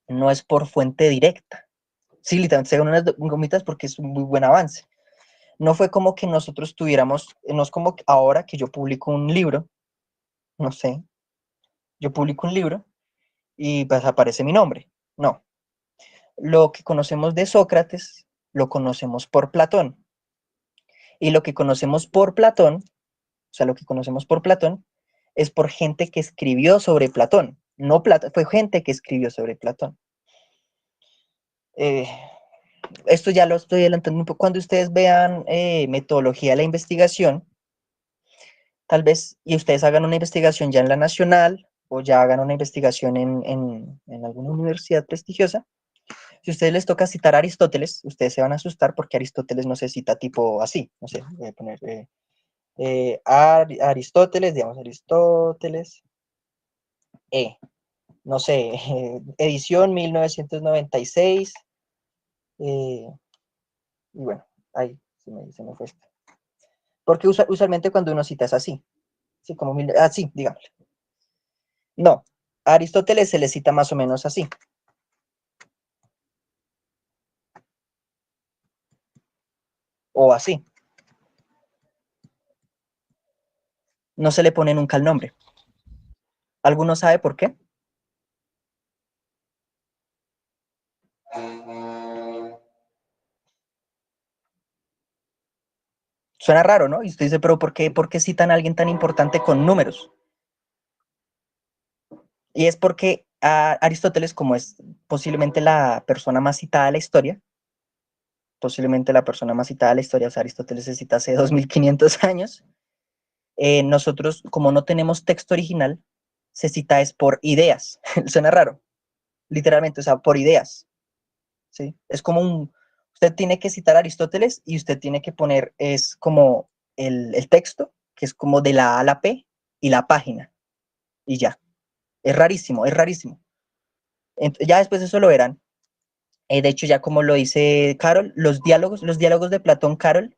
no es por fuente directa. Sí, literalmente se hagan unas gomitas porque es un muy buen avance. No fue como que nosotros tuviéramos, no es como ahora que yo publico un libro, no sé, yo publico un libro y pues aparece mi nombre. No, lo que conocemos de Sócrates lo conocemos por Platón. Y lo que conocemos por Platón, o sea, lo que conocemos por Platón, es por gente que escribió sobre Platón. No Platón, fue gente que escribió sobre Platón. Eh, Esto ya lo estoy adelantando un poco. Cuando ustedes vean metodología de la investigación, tal vez, y ustedes hagan una investigación ya en la nacional o ya hagan una investigación en alguna universidad prestigiosa, si a ustedes les toca citar a Aristóteles, ustedes se van a asustar porque Aristóteles no se cita tipo así, no sé, voy a poner Aristóteles, digamos Aristóteles, no sé, edición 1996, y bueno, ahí se me fue esto. Porque usualmente cuando uno cita es así, ¿sí? Como así, digamos. No, a Aristóteles se le cita más o menos así. O así. No se le pone nunca el nombre. ¿Alguno sabe por qué? Suena raro, ¿no? Y usted dice, pero por qué citan a alguien tan importante con números? Y es porque a Aristóteles, como es posiblemente la persona más citada de la historia, posiblemente la persona más citada de la historia, o sea, Aristóteles se cita hace 2500 años, nosotros, como no tenemos texto original, se cita es por ideas. Suena raro, literalmente, o sea, por ideas. ¿Sí? Es como usted tiene que citar a Aristóteles y usted tiene que poner, es como el texto, que es como de la A a la P y la página, y ya. Es rarísimo, es rarísimo. Ya después eso lo verán. De hecho, ya como lo dice Carol, los diálogos de Platón, Carol,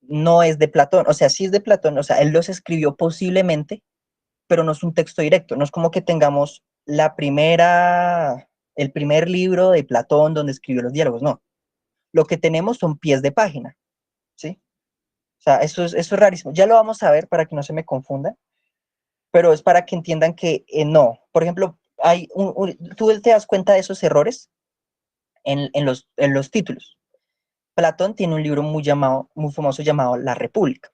no es de Platón, o sea, sí es de Platón, o sea, él los escribió posiblemente, pero no es un texto directo, no es como que tengamos el primer libro de Platón donde escribió los diálogos, no. Lo que tenemos son pies de página, ¿sí? O sea, eso es rarísimo. Ya lo vamos a ver para que no se me confunda, pero es para que entiendan que no. Por ejemplo, tú te das cuenta de esos errores en los títulos. Platón tiene un libro muy famoso llamado La República,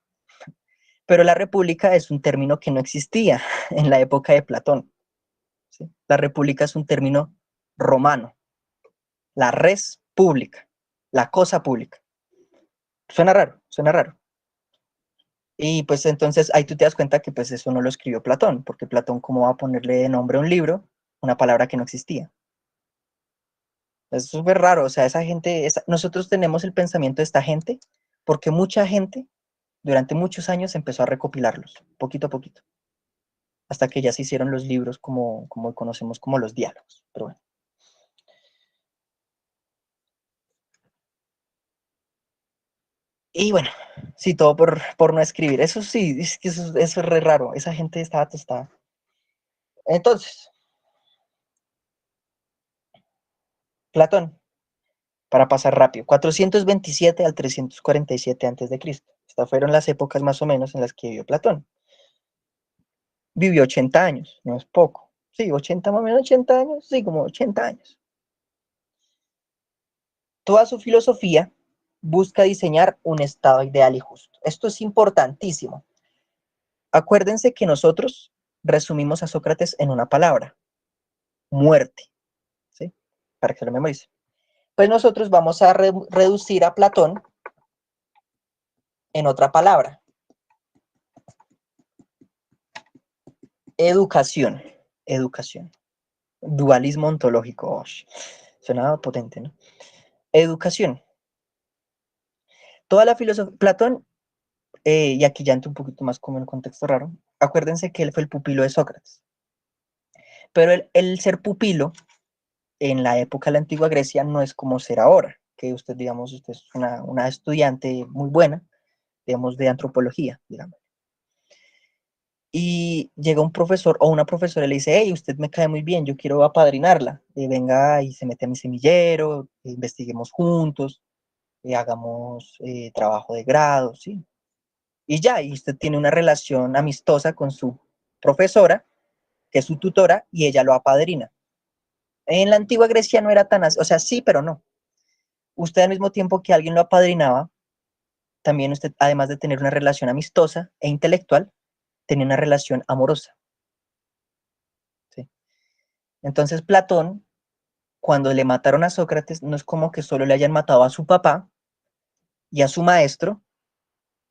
pero la República es un término que no existía en la época de Platón, ¿sí? La república es un término romano. La res pública, la cosa pública. Suena raro, suena raro. Y pues entonces ahí tú te das cuenta que pues eso no lo escribió Platón, porque Platón cómo va a ponerle de nombre a un libro una palabra que no existía. Es súper raro, o sea, esa gente, nosotros tenemos el pensamiento de esta gente porque mucha gente durante muchos años empezó a recopilarlos, poquito a poquito, hasta que ya se hicieron los libros como conocemos como los diálogos. Pero bueno. Y bueno, sí, todo por no escribir. Eso sí, es que eso es re raro. Esa gente estaba tostada. Entonces, Platón, para pasar rápido, 427 al 347 antes de Cristo. Estas fueron las épocas más o menos en las que vivió Platón. Vivió 80 años, no es poco. Sí, 80 más o menos 80 años, sí, como 80 años. Toda su filosofía busca diseñar un estado ideal y justo. Esto es importantísimo. Acuérdense que nosotros resumimos a Sócrates en una palabra, muerte, ¿sí? Para que lo memorice. Pues nosotros vamos a reducir a Platón en otra palabra, educación, educación, dualismo ontológico. Oh, suena potente, ¿no? Educación. Toda la filosofía, Platón, y aquí ya entro un poquito más como en un contexto raro, acuérdense que él fue el pupilo de Sócrates, pero el ser pupilo en la época de la antigua Grecia no es como ser ahora, que usted, digamos, usted es una estudiante muy buena, digamos, de antropología, digamos. Y llega un profesor o una profesora y le dice, hey, usted me cae muy bien, yo quiero apadrinarla. Venga y se mete a mi semillero, investiguemos juntos, hagamos trabajo de grado, ¿sí? Y ya, y usted tiene una relación amistosa con su profesora, que es su tutora, y ella lo apadrina. En la antigua Grecia no era tan así, o sea, sí, pero no. Usted al mismo tiempo que alguien lo apadrinaba, también usted, además de tener una relación amistosa e intelectual, tenía una relación amorosa, ¿sí? Entonces Platón, cuando le mataron a Sócrates, no es como que solo le hayan matado a su papá y a su maestro,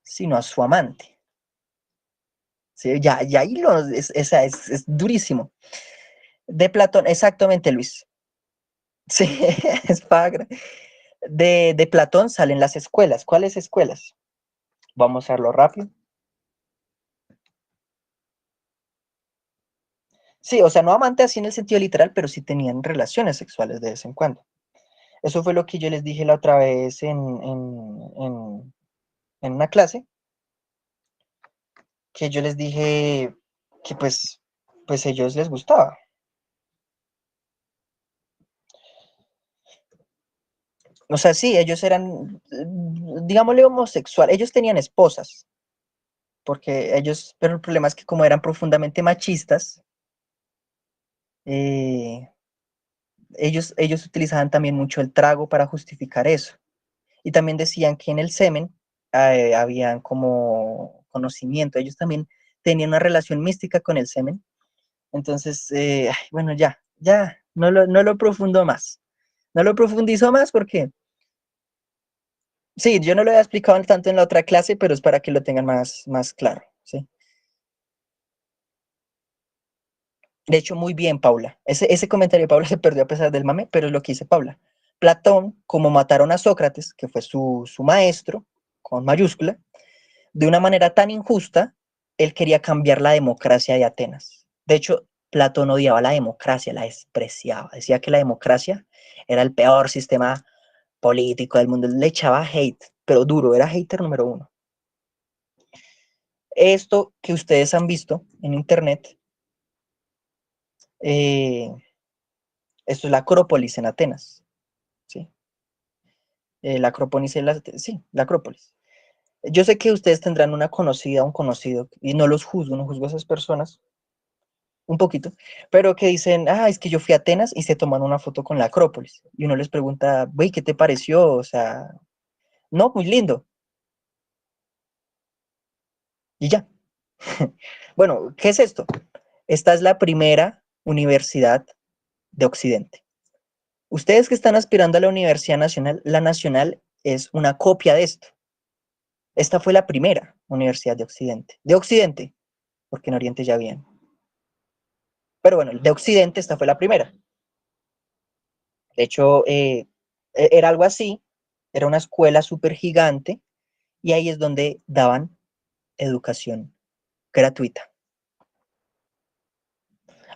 sino a su amante. ¿Sí? Ya ahí es durísimo. De Platón, exactamente, Luis. Sí, es padre. De Platón salen las escuelas. ¿Cuáles escuelas? Vamos a verlo rápido. Sí, o sea, no amante así en el sentido literal, pero sí tenían relaciones sexuales de vez en cuando. Eso fue lo que yo les dije la otra vez en una clase, que yo les dije que pues ellos les gustaba. O sea, sí, ellos eran, digámosle, homosexual. Ellos tenían esposas, porque ellos, pero el problema es que como eran profundamente machistas, eh, ellos utilizaban también mucho el trago para justificar eso. Y también decían que en el semen habían como conocimiento. Ellos también tenían una relación mística con el semen. Entonces, bueno, ya, no lo profundo más. No lo profundizo más porque, sí, yo no lo había explicado tanto en la otra clase, pero es para que lo tengan más claro, ¿sí? De hecho, muy bien, Paula. Ese comentario de Paula se perdió a pesar del mame, pero es lo que dice Paula. Platón, como mataron a Sócrates, que fue su maestro, con mayúscula, de una manera tan injusta, él quería cambiar la democracia de Atenas. De hecho, Platón odiaba la democracia, la despreciaba. Decía que la democracia era el peor sistema político del mundo. Le echaba hate, pero duro, era hater número uno. Esto que ustedes han visto en internet, eh, esto es la Acrópolis en Atenas, ¿sí? La Acrópolis es sí, la Acrópolis. Yo sé que ustedes tendrán una conocida, un conocido, y no los juzgo, no juzgo a esas personas, un poquito, pero que dicen, es que yo fui a Atenas y se toman una foto con la Acrópolis. Y uno les pregunta, güey, ¿qué te pareció? O sea, no, muy lindo. Y ya. Bueno, ¿qué es esto? Esta es la primera Universidad de Occidente. Ustedes que están aspirando a la Universidad Nacional, la Nacional es una copia de esto. Esta fue la primera Universidad de Occidente. De Occidente, porque en Oriente ya habían. Pero bueno, de Occidente esta fue la primera. De hecho, era algo así, era una escuela súper gigante y ahí es donde daban educación gratuita.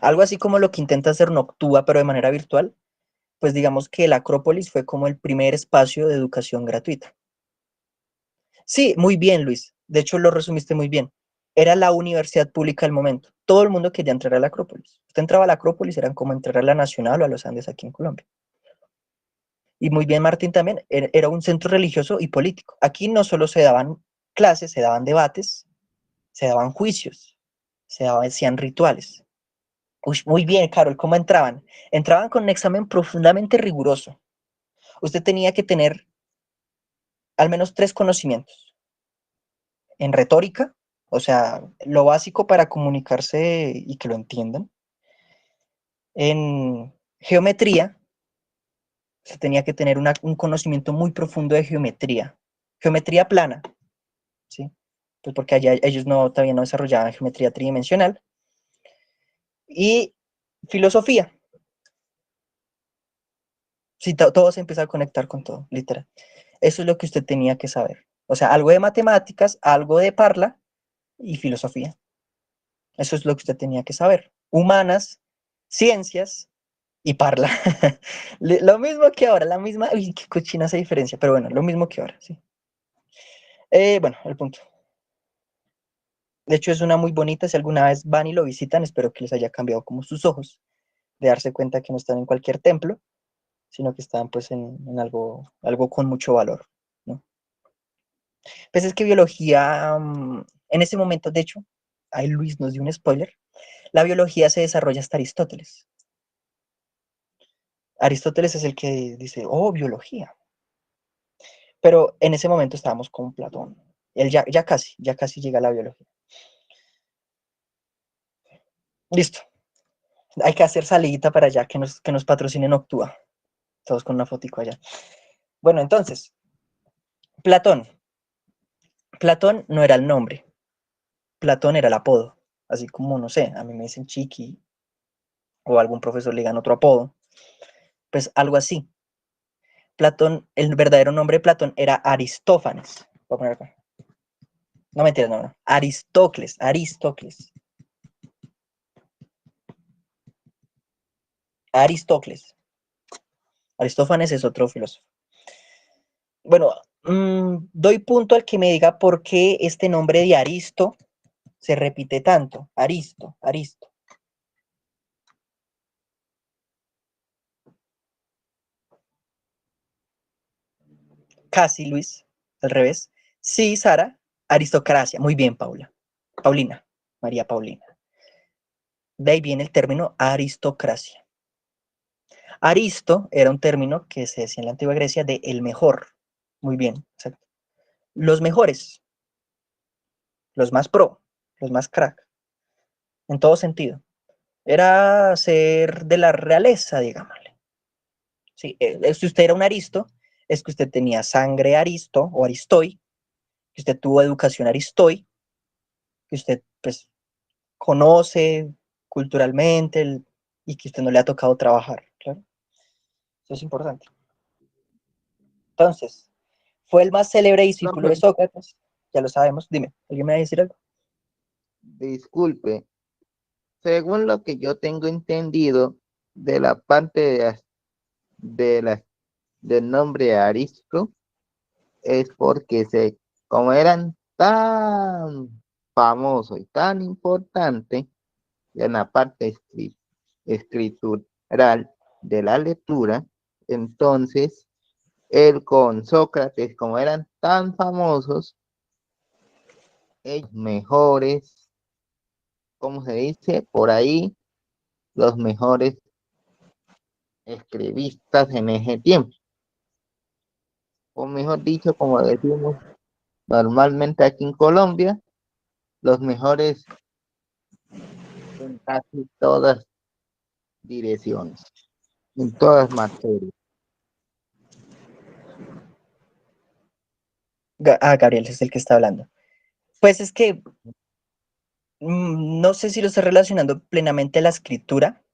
Algo así como lo que intenta hacer Noctua, pero de manera virtual, pues digamos que el Acrópolis fue como el primer espacio de educación gratuita. Sí, muy bien, Luis. De hecho, lo resumiste muy bien. Era la universidad pública del momento. Todo el mundo quería entrar a la Acrópolis. Usted entraba a la Acrópolis, eran como entrar a la Nacional o a los Andes aquí en Colombia. Y muy bien, Martín, también era un centro religioso y político. Aquí no solo se daban clases, se daban debates, se daban juicios, hacían rituales. Uy, muy bien, Carol, ¿cómo entraban? Entraban con un examen profundamente riguroso. Usted tenía que tener al menos 3 conocimientos. En retórica, o sea, lo básico para comunicarse y que lo entiendan. En geometría, se tenía que tener un conocimiento muy profundo de geometría. Geometría plana, ¿sí? Pues porque allá ellos todavía no desarrollaban geometría tridimensional. Y filosofía. Sí, todo se empieza a conectar con todo, literal. Eso es lo que usted tenía que saber. O sea, algo de matemáticas, algo de parla y filosofía. Eso es lo que usted tenía que saber. Humanas, ciencias y parla. Lo mismo que ahora, la misma. Uy, qué cochina esa diferencia, pero bueno, lo mismo que ahora, sí. Bueno, el punto. De hecho, es una muy bonita. Si alguna vez van y lo visitan, espero que les haya cambiado como sus ojos, de darse cuenta que no están en cualquier templo, sino que están pues en algo con mucho valor, ¿no? Pues es que biología, en ese momento, de hecho, ahí Luis nos dio un spoiler, la biología se desarrolla hasta Aristóteles. Aristóteles es el que dice, oh, biología. Pero en ese momento estábamos con Platón. Él ya casi llega a la biología. Listo. Hay que hacer salidita para allá, que nos patrocinen Octúa. Todos con una fotico allá. Bueno, entonces, Platón. Platón no era el nombre. Platón era el apodo. Así como, no sé, a mí me dicen Chiqui o algún profesor le digan otro apodo. Pues algo así. Platón, el verdadero nombre de Platón era Aristófanes. Voy a poner acá. No mentiras, no. Aristócles. Aristófanes es otro filósofo. Bueno, doy punto al que me diga por qué este nombre de Aristo se repite tanto. Aristo. Casi, Luis, al revés. Sí, Sara, aristocracia. Muy bien, Paula. Paulina, María Paulina. De ahí viene el término aristocracia. Aristo era un término que se decía en la antigua Grecia de el mejor. Muy bien, exacto. Los mejores, los más pro, los más crack, en todo sentido. Era ser de la realeza, digámosle. Sí, si usted era un aristo, es que usted tenía sangre aristo o aristoi, que usted tuvo educación aristoi, que usted pues conoce culturalmente y que usted no le ha tocado trabajar, claro. Eso es importante. Entonces, fue el más célebre discípulo Profe, de Sócrates, ya lo sabemos. Dime, ¿alguien me va a decir algo? disculpe, según lo que yo tengo entendido de la parte de la- del nombre Aristo, es porque como eran tan famosos y tan importantes en la parte escritural de la lectura, entonces él con Sócrates, como eran tan famosos, ellos mejores, ¿cómo se dice? Por ahí, los mejores escribistas en ese tiempo, o mejor dicho, como decimos normalmente aquí en Colombia, los mejores en casi todas. direcciones, en todas materias. Gabriel es el que está hablando. Pues es que no sé si lo estoy relacionando plenamente a la escritura,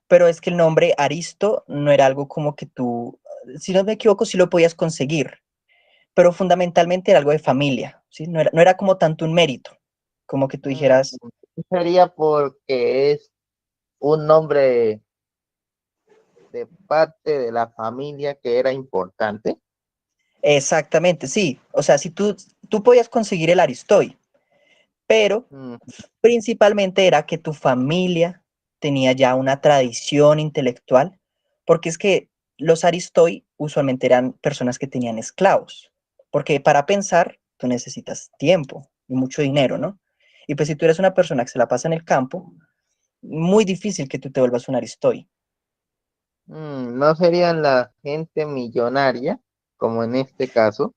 pero es que el nombre Aristo no era algo como que tú, si no me equivoco, sí lo podías conseguir, pero fundamentalmente era algo de familia, ¿sí? No era como tanto un mérito, como que tú dijeras, Sería porque es un nombre de parte de la familia que era importante. exactamente, sí, o sea, si tú podías conseguir el Aristoy, pero principalmente era que tu familia tenía ya una tradición intelectual, porque es que los Aristoi usualmente eran personas que tenían esclavos, porque para pensar tú necesitas tiempo y mucho dinero, ¿no? Y pues si tú eres una persona que se la pasa en el campo, muy difícil que tú te vuelvas un Aristoi. No serían la gente millonaria, como en este caso.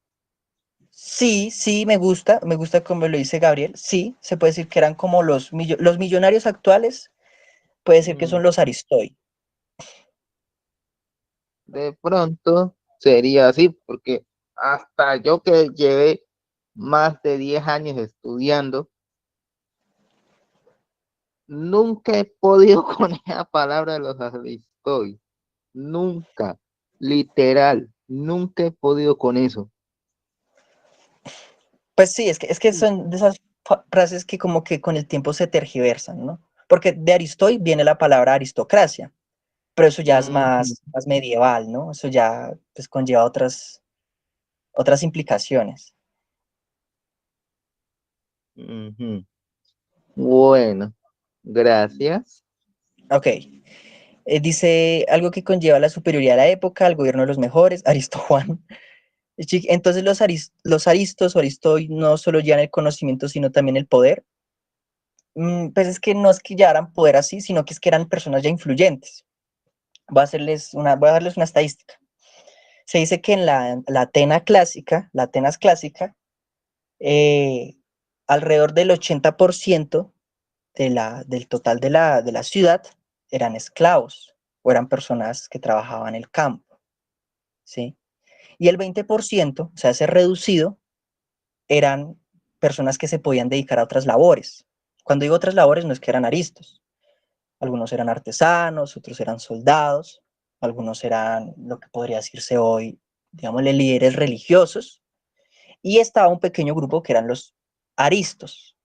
Sí, sí, me gusta como lo dice Gabriel, sí, se puede decir que eran como los millonarios actuales, puede decir que Mm, son los Aristoi. De pronto sería así, porque hasta yo que llevé más de 10 años estudiando, nunca he podido con esa palabra de los Aristoy. Nunca, literal, nunca he podido con eso. Pues sí, es que son de esas frases que como que con el tiempo se tergiversan, ¿no? Porque de Aristoy viene la palabra aristocracia, pero eso ya es Ujú, más medieval, ¿no? Eso ya pues conlleva otras implicaciones. ujú. Bueno, gracias. Ok, dice algo que conlleva la superioridad de la época, el gobierno de los mejores, Aristo Juan. Entonces los aristos o Aristoy no solo llevan el conocimiento, sino también el poder. Pues es que no es que llevaran poder así, sino que es que eran personas ya influyentes. Voy a darles una estadística. Se dice que en la Atenas clásica, eh, alrededor del 80% del total de la ciudad eran esclavos o eran personas que trabajaban en el campo, ¿sí? Y el 20%, o sea, ese reducido, eran personas que se podían dedicar a otras labores. Cuando digo otras labores, no es que eran aristos. Algunos eran artesanos, otros eran soldados, algunos eran lo que podría decirse hoy, digámosle, líderes religiosos, y estaba un pequeño grupo que eran los aristos.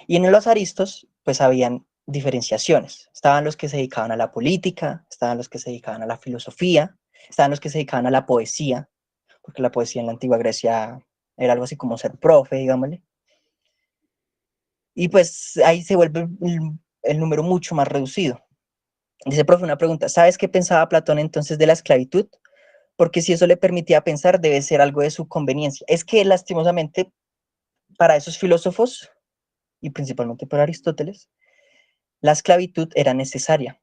Y en los aristos, pues habían diferenciaciones. Estaban los que se dedicaban a la política, estaban los que se dedicaban a la filosofía, estaban los que se dedicaban a la poesía, porque la poesía en la antigua Grecia era algo así como ser profe, digámosle. Y pues ahí se vuelve el número mucho más reducido. Dice, profe, una pregunta. ¿Sabes qué pensaba Platón entonces de la esclavitud? Porque si eso le permitía pensar, debe ser algo de su conveniencia. Es que lastimosamente para esos filósofos, y principalmente para Aristóteles, la esclavitud era necesaria,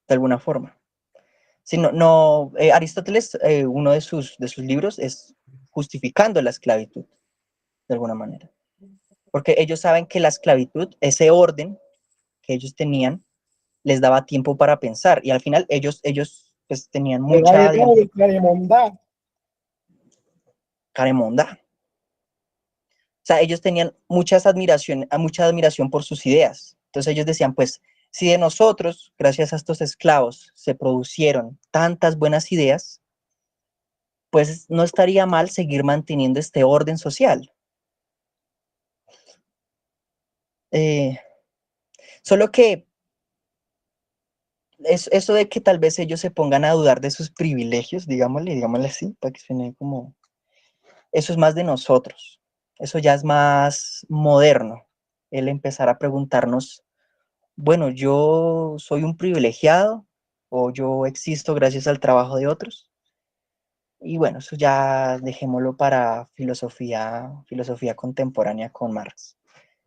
de alguna forma. Si Aristóteles, uno de sus libros es justificando la esclavitud, de alguna manera. Porque ellos saben que la esclavitud, ese orden que ellos tenían, les daba tiempo para pensar. Y al final ellos pues tenían mucha, digamos, caremonda. O sea, ellos tenían mucha admiración por sus ideas. Entonces ellos decían, pues, si de nosotros, gracias a estos esclavos, se producieron tantas buenas ideas, pues no estaría mal seguir manteniendo este orden social. Eh, Solo que eso de que tal vez ellos se pongan a dudar de sus privilegios, digámosle así, para que suene como, eso es más de nosotros. Eso ya es más moderno, el empezar a preguntarnos, bueno, yo soy un privilegiado o yo existo gracias al trabajo de otros. Y bueno, eso ya dejémoslo para filosofía contemporánea con Marx,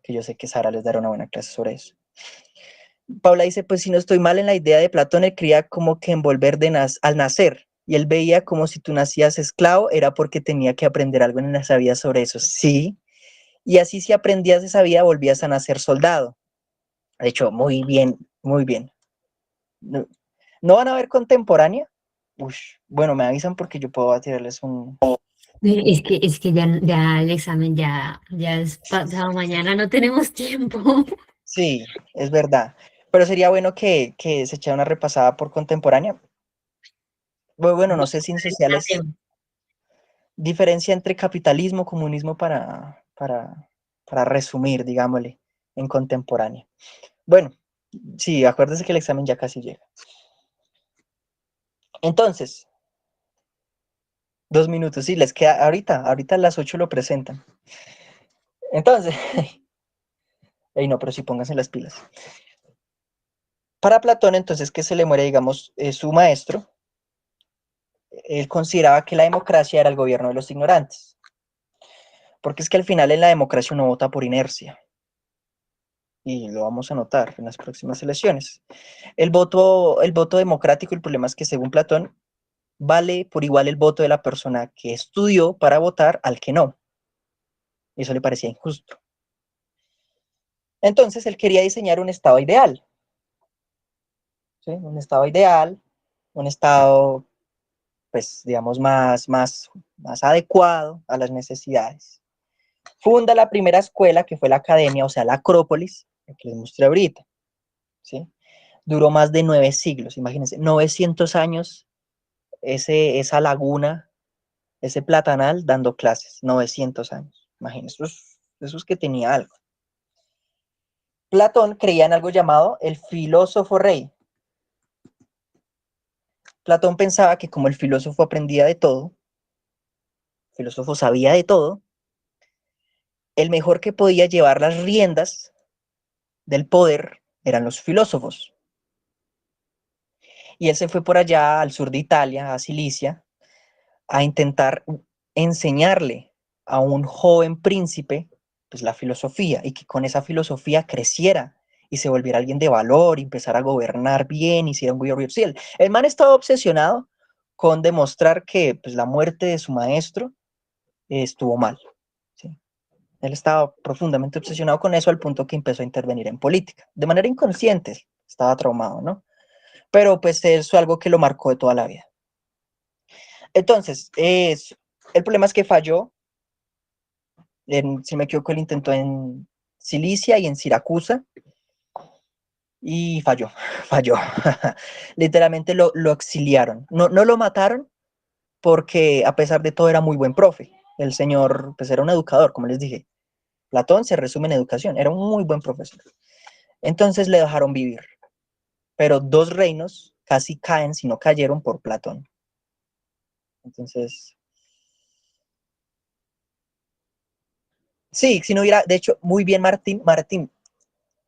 que yo sé que Sara les dará una buena clase sobre eso. Paula dice, pues si no estoy mal en la idea de Platón, él creía como que envolver al nacer, y él veía como si tú nacías esclavo, era porque tenía que aprender algo en esa vida sobre eso. Sí, y así si aprendías esa vida, volvías a nacer soldado. De hecho, muy bien, Muy bien. ¿No, no van a ver contemporánea? Ush, bueno, me avisan porque yo puedo tirarles un... Es que ya el examen ya es pasado mañana, no tenemos tiempo. Sí, es verdad. Pero sería bueno que se echara una repasada por contemporánea. Bueno, no sé si en sociales diferencia entre capitalismo, comunismo para resumir, digámosle, en contemporánea. Bueno, sí, acuérdense que el examen ya casi llega. Entonces, 2 minutos, sí, les queda ahorita a las 8 lo presentan. Entonces, no, pero sí pónganse las pilas. Para Platón, entonces, que se le muere, digamos, su maestro, él consideraba que la democracia era el gobierno de los ignorantes. Porque es que al final en la democracia uno vota por inercia. Y lo vamos a notar en las próximas elecciones. El voto democrático, el problema es que según Platón, vale por igual el voto de la persona que estudió para votar al que no. Y eso le parecía injusto. Entonces él quería diseñar un estado ideal. ¿Sí? Un estado ideal, un estado, pues, digamos, más adecuado a las necesidades. Funda la primera escuela, que fue la academia, o sea, la Acrópolis, que les mostré ahorita. ¿Sí? Duró más de 9 siglos, imagínense, 900 años esa laguna, ese platanal dando clases, 900 años, imagínense, eso es que tenía algo. Platón creía en algo llamado el filósofo rey. Platón pensaba que como el filósofo aprendía de todo, el filósofo sabía de todo, el mejor que podía llevar las riendas del poder eran los filósofos. Y él se fue por allá al sur de Italia, a Cilicia, a intentar enseñarle a un joven príncipe pues la filosofía y que con esa filosofía creciera y se volviera alguien de valor y empezara a gobernar bien, hiciera un gobierno. Sí, el man estaba obsesionado con demostrar que pues, la muerte de su maestro estuvo mal. ¿Sí? Él estaba profundamente obsesionado con eso al punto que empezó a intervenir en política. De manera inconsciente, estaba traumado, ¿no? Pero pues eso es algo que lo marcó de toda la vida. Entonces, el problema es que falló. Si me equivoco, él intentó en Cilicia y en Siracusa y falló, falló. Literalmente lo exiliaron. No lo mataron porque a pesar de todo era muy buen profe. El señor pues era un educador, como les dije. Platón se resume en educación, era un muy buen profesor. Entonces le dejaron vivir. Pero 2 reinos casi caen, si no cayeron, por Platón. Entonces, sí, si no hubiera, de hecho, muy bien Martín,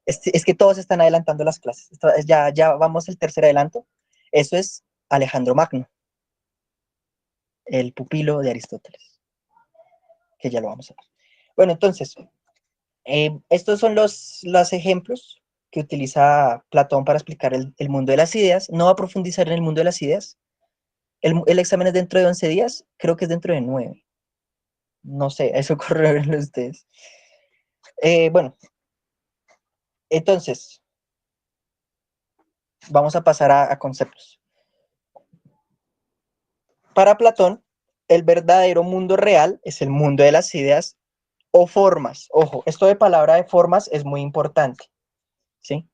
es que todos están adelantando las clases. Ya vamos el tercer adelanto. Eso es Alejandro Magno, el pupilo de Aristóteles, que ya lo vamos a ver. Bueno, entonces, estos son los ejemplos que utiliza Platón para explicar el mundo de las ideas. No va a profundizar en el mundo de las ideas. El examen es dentro de 11 días, creo que es dentro de 9. No sé, eso corroborenlo ustedes. Bueno, entonces, vamos a pasar a conceptos. Para Platón, el verdadero mundo real es el mundo de las ideas o formas. Ojo, esto de palabra de formas es muy importante, ¿sí?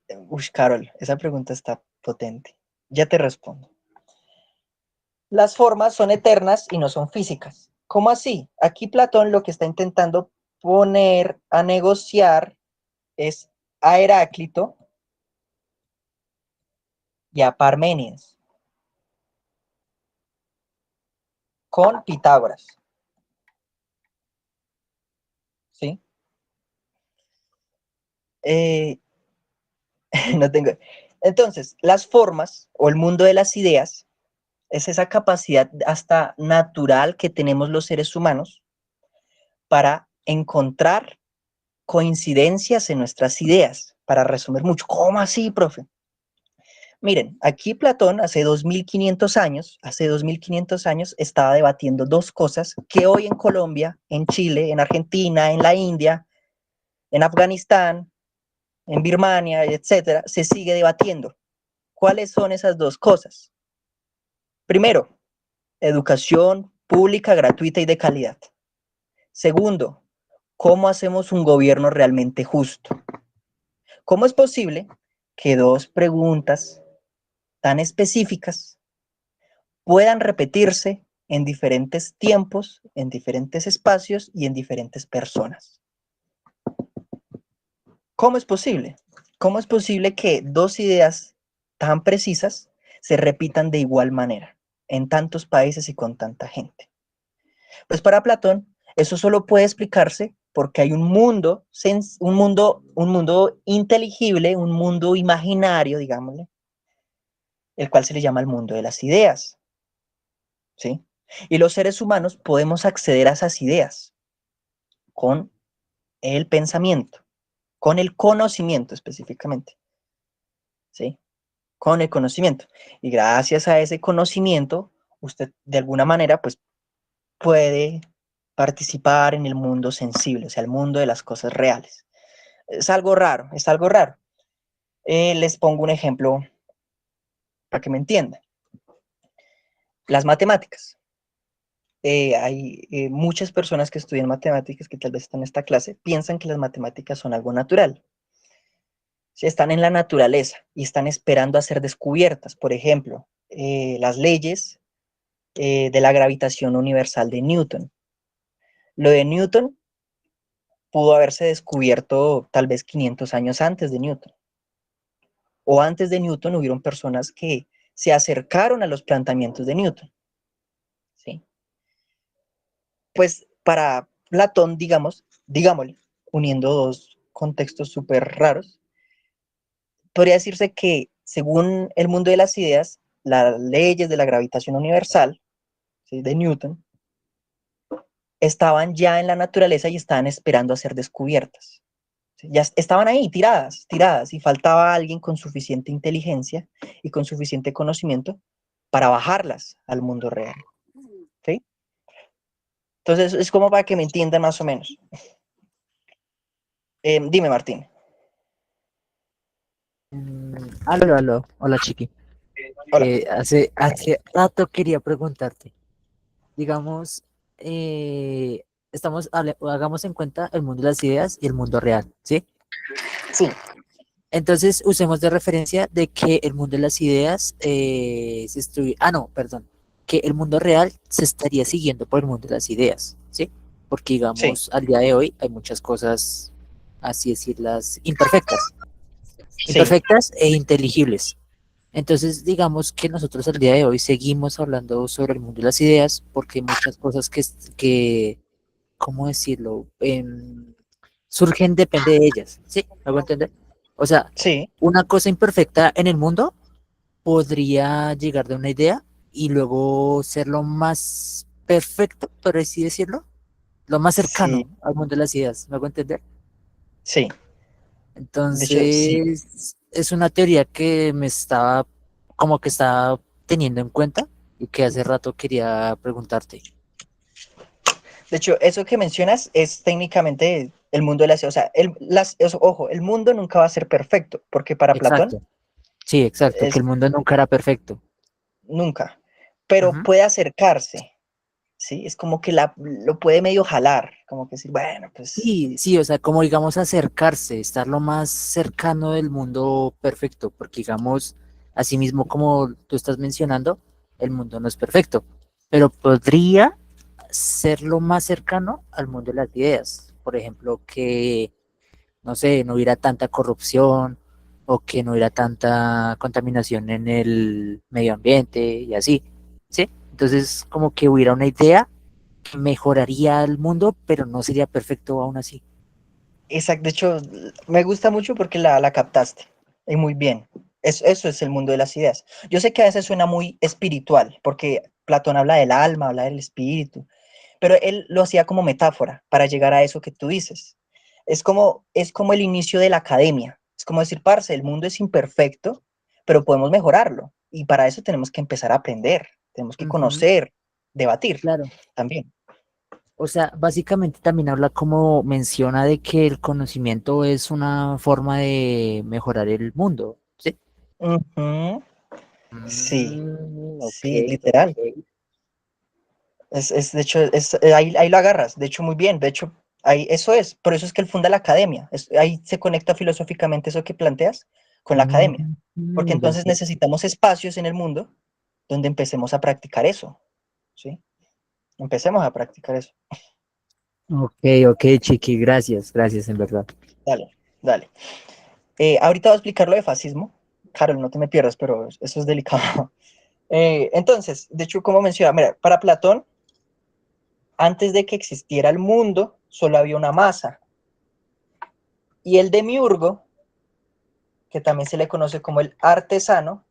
Uy, Carol, esa pregunta está potente. Ya te respondo. Las formas son eternas y no son físicas. ¿Cómo así? Aquí Platón lo que está intentando poner a negociar es a Heráclito y a Parménides con Pitágoras, ¿sí? Eh, no tengo. Entonces, las formas o el mundo de las ideas es esa capacidad hasta natural que tenemos los seres humanos para encontrar coincidencias en nuestras ideas, para resumir mucho. ¿Cómo así, profe? Miren, aquí Platón hace 2500 años estaba debatiendo dos cosas que hoy en Colombia, en Chile, en Argentina, en la India, en Afganistán, en Birmania, etcétera, se sigue debatiendo. ¿Cuáles son esas dos cosas? Primero, educación pública, gratuita y de calidad. Segundo, ¿cómo hacemos un gobierno realmente justo? ¿Cómo es posible que dos preguntas tan específicas puedan repetirse en diferentes tiempos, en diferentes espacios y en diferentes personas? ¿Cómo es posible? ¿Cómo es posible que dos ideas tan precisas se repitan de igual manera en tantos países y con tanta gente? Pues para Platón, eso solo puede explicarse porque hay un mundo inteligible, un mundo imaginario, digámosle, el cual se le llama el mundo de las ideas, ¿sí? Y los seres humanos podemos acceder a esas ideas con el pensamiento, con el conocimiento específicamente, ¿sí? Con el conocimiento. Y gracias a ese conocimiento, usted de alguna manera, pues, puede participar en el mundo sensible, o sea, el mundo de las cosas reales. Es algo raro, es algo raro. Les pongo un ejemplo para que me entiendan. Las matemáticas. Hay muchas personas que estudian matemáticas que tal vez están en esta clase, piensan que las matemáticas son algo natural. Si están en la naturaleza y están esperando a ser descubiertas, por ejemplo, las leyes de la gravitación universal de Newton. Lo de Newton pudo haberse descubierto tal vez 500 años antes de Newton. O antes de Newton hubieron personas que se acercaron a los planteamientos de Newton, ¿sí? Pues para Platón, digámosle, uniendo dos contextos súper raros, podría decirse que según el mundo de las ideas, las leyes de la gravitación universal, ¿sí?, de Newton, estaban ya en la naturaleza y estaban esperando a ser descubiertas. Ya estaban ahí, tiradas, y faltaba alguien con suficiente inteligencia y con suficiente conocimiento para bajarlas al mundo real, ¿sí? Entonces, es como para que me entiendan más o menos. Dime, Martín. Aló, aló. Hola, Chiqui. Hola. Hace rato quería preguntarte. Digamos, hagamos en cuenta el mundo de las ideas y el mundo real, ¿sí? Sí, Entonces, usemos de referencia de que el mundo de las ideas no, perdón. Que el mundo real se estaría siguiendo por el mundo de las ideas, ¿sí? Porque, sí, digamos, al día de hoy hay muchas cosas, así decirlas, imperfectas. sí, Imperfectas e inteligibles. Entonces, digamos que nosotros al día de hoy seguimos hablando sobre el mundo de las ideas porque hay muchas cosas que ¿cómo decirlo? Surgen, depende de ellas, ¿sí? ¿Me hago entender? O sea, sí, una cosa imperfecta en el mundo podría llegar de una idea y luego ser lo más perfecto, por así decirlo, lo más sí, cercano al mundo de las ideas, ¿me hago entender? sí. De hecho, sí. Entonces, es una teoría que como que estaba teniendo en cuenta y que hace rato quería preguntarte. De hecho, eso que mencionas es técnicamente el mundo de o sea, ojo, el mundo nunca va a ser perfecto, porque para Platón Exacto, sí, exacto, que es el mundo nunca era perfecto. nunca, pero Ujú. puede acercarse, ¿sí? Es como que lo puede medio jalar, como que decir, bueno, pues Sí, sí, o sea, como digamos acercarse, estar lo más cercano del mundo perfecto, porque digamos, así mismo como tú estás mencionando, el mundo no es perfecto, pero podría ser lo más cercano al mundo de las ideas. Por ejemplo, que, no sé, no hubiera tanta corrupción o que no hubiera tanta contaminación en el medio ambiente y así, ¿sí? Entonces, como que hubiera una idea que mejoraría el mundo, pero no sería perfecto aún así. exacto. De hecho, me gusta mucho porque la captaste, y muy bien. Eso es el mundo de las ideas. Yo sé que a veces suena muy espiritual, porque Platón habla del alma, habla del espíritu, pero él lo hacía como metáfora para llegar a eso que tú dices. Es como el inicio de la academia. Es como decir, parce, el mundo es imperfecto, pero podemos mejorarlo. Y para eso tenemos que empezar a aprender, tenemos que Ujú, conocer, debatir claro. también. O sea, básicamente también habla como menciona de que el conocimiento es una forma de mejorar el mundo, ¿sí? Ujú, sí, Ok, sí, literal. ok. De hecho, ahí lo agarras, de hecho, muy bien, de hecho, ahí, eso es, por eso es que él funda la academia, ahí se conecta filosóficamente eso que planteas con la academia, porque Ya entonces entiendo. necesitamos espacios en el mundo donde empecemos a practicar eso, ¿sí? Empecemos a practicar eso. Ok, ok, Chiqui, gracias, gracias en verdad. Dale, dale. Ahorita voy a explicar lo de fascismo. Carol, no te me pierdas, pero eso es delicado. Entonces, de hecho, como menciona, mira, para Platón, antes de que existiera el mundo, solo había una masa. Y el demiurgo, que también se le conoce como el artesano,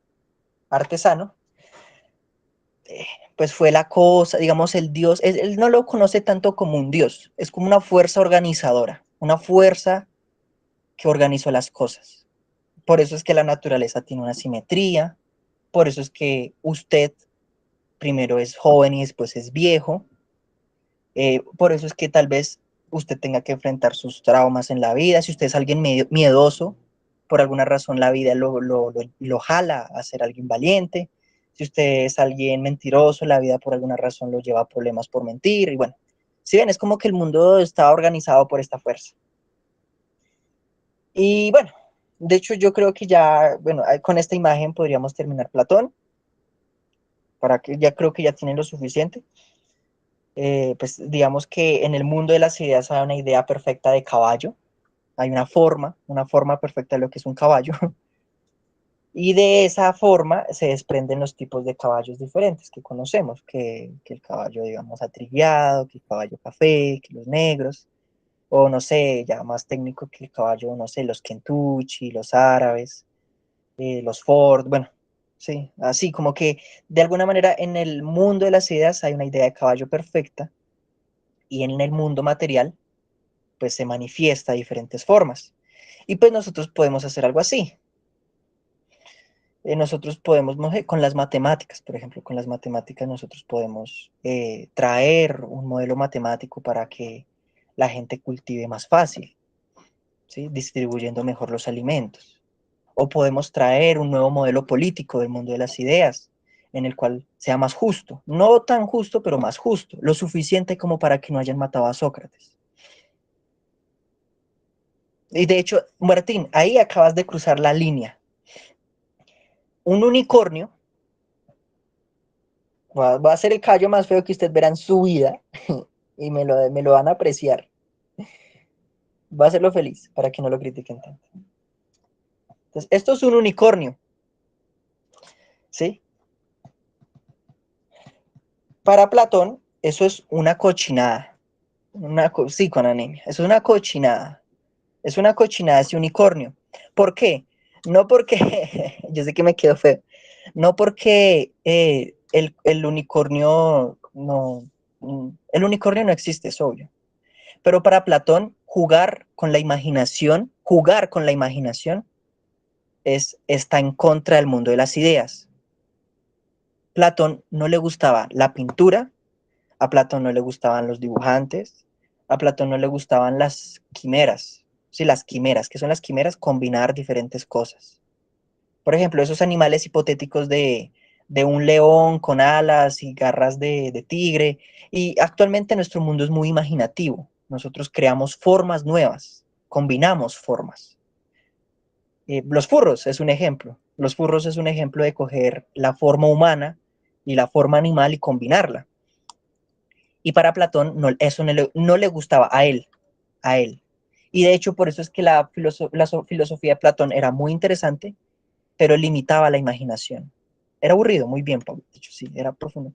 pues fue la cosa, digamos, el dios, él no lo conoce tanto como un dios, es como una fuerza organizadora, una fuerza que organizó las cosas. Por eso es que la naturaleza tiene una simetría, por eso es que usted primero es joven y después es viejo, por eso es que tal vez usted tenga que enfrentar sus traumas en la vida, si usted es alguien miedoso, por alguna razón la vida lo jala a ser alguien valiente, si usted es alguien mentiroso, la vida por alguna razón lo lleva a problemas por mentir, y bueno, si ven, es como que el mundo está organizado por esta fuerza. Y bueno, de hecho yo creo que ya, bueno, con esta imagen podríamos terminar Platón, para que ya creo que ya tienen lo suficiente. Pues digamos que en el mundo de las ideas hay una idea perfecta de caballo, hay una forma perfecta de lo que es un caballo, y de esa forma se desprenden los tipos de caballos diferentes que conocemos, que el caballo, digamos, atrillado, que el caballo café, que los negros, o no sé, ya más técnico que el caballo, no sé, los Kentucky, los árabes, los Ford, bueno, sí, así como que de alguna manera en el mundo de las ideas hay una idea de caballo perfecta y en el mundo material pues se manifiesta de diferentes formas. Y pues nosotros podemos hacer algo así. Nosotros podemos, no sé, con las matemáticas, por ejemplo, con las matemáticas nosotros podemos traer un modelo matemático para que la gente cultive más fácil, ¿sí? Distribuyendo mejor los alimentos. O podemos traer un nuevo modelo político del mundo de las ideas, en el cual sea más justo, no tan justo, pero más justo, lo suficiente como para que no hayan matado a Sócrates. Y de hecho, Martín, ahí acabas de cruzar la línea. Un unicornio va a ser el caballo más feo que usted verá en su vida y me lo van a apreciar. Va a hacerlo feliz para que no lo critiquen tanto. Entonces, esto es un unicornio, ¿sí? Para Platón, eso es una cochinada. Sí, con anemia. Eso es una cochinada. Es una cochinada ese unicornio. ¿Por qué? No porque, yo sé que me quedo feo, no porque el unicornio no, el unicornio no existe, es obvio. Pero para Platón, jugar con la imaginación está en contra del mundo de las ideas. Platón no le gustaba la pintura, a Platón no le gustaban los dibujantes, a Platón no le gustaban las quimeras. Sí, las quimeras, ¿qué son las quimeras? Combinar diferentes cosas. Por ejemplo, esos animales hipotéticos de un león con alas y garras de tigre. Y actualmente nuestro mundo es muy imaginativo. Nosotros creamos formas nuevas, combinamos formas. Los furros es un ejemplo. Los furros es un ejemplo de coger la forma humana y la forma animal y combinarla. Y para Platón no, eso no le gustaba a él, a él. Y de hecho por eso es que la filosofía de Platón era muy interesante, pero limitaba la imaginación. Era aburrido, muy bien, Pablo. De hecho, sí, era profundo.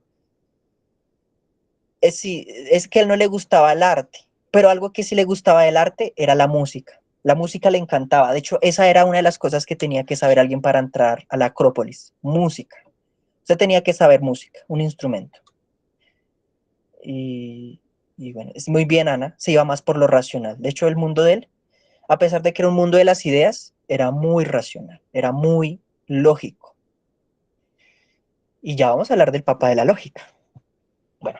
Sí, es que a él no le gustaba el arte, pero algo que sí le gustaba del arte era la música. La música le encantaba. De hecho, esa era una de las cosas que tenía que saber alguien para entrar a la Acrópolis. Música. Usted tenía que saber música, un instrumento. Y, y bueno, es muy bien, Ana. Se iba más por lo racional. De hecho, el mundo de él, a pesar de que era un mundo de las ideas, era muy racional, era muy lógico. Y ya vamos a hablar del papá de la lógica. Bueno,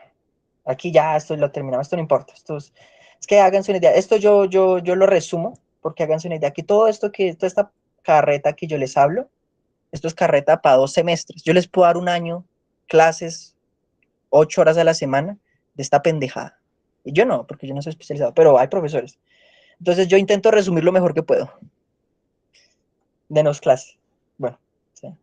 Aquí ya esto lo terminamos, esto no importa. Es que háganse una idea. Esto yo lo resumo porque háganse una idea. Que todo esto, toda esta carreta que yo les hablo, esto es carreta para 2 semestres. Yo les puedo dar un año, clases, 8 horas a la semana de esta pendejada. Y yo no, porque yo no soy especializado, pero hay profesores. Entonces yo intento resumir lo mejor que puedo. Denos clase. Bueno, sí.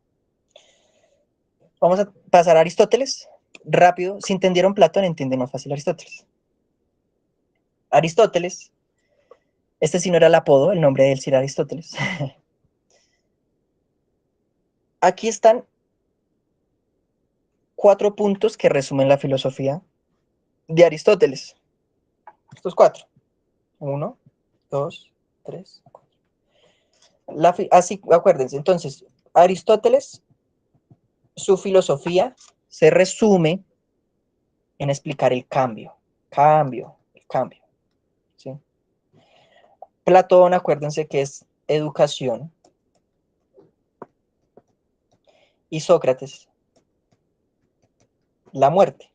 Vamos a pasar a Aristóteles. Rápido, si entendieron Platón, entienden más fácil Aristóteles. Aristóteles, este sí no era el apodo, el nombre de él sí era Aristóteles. Aquí están 4 puntos que resumen la filosofía de Aristóteles. Estos 4. 1, 2, 3, 4. Así, acuérdense. Entonces, Aristóteles, su filosofía se resume en explicar el cambio. El cambio. ¿Sí? Platón, acuérdense que es educación. Y Sócrates, la muerte.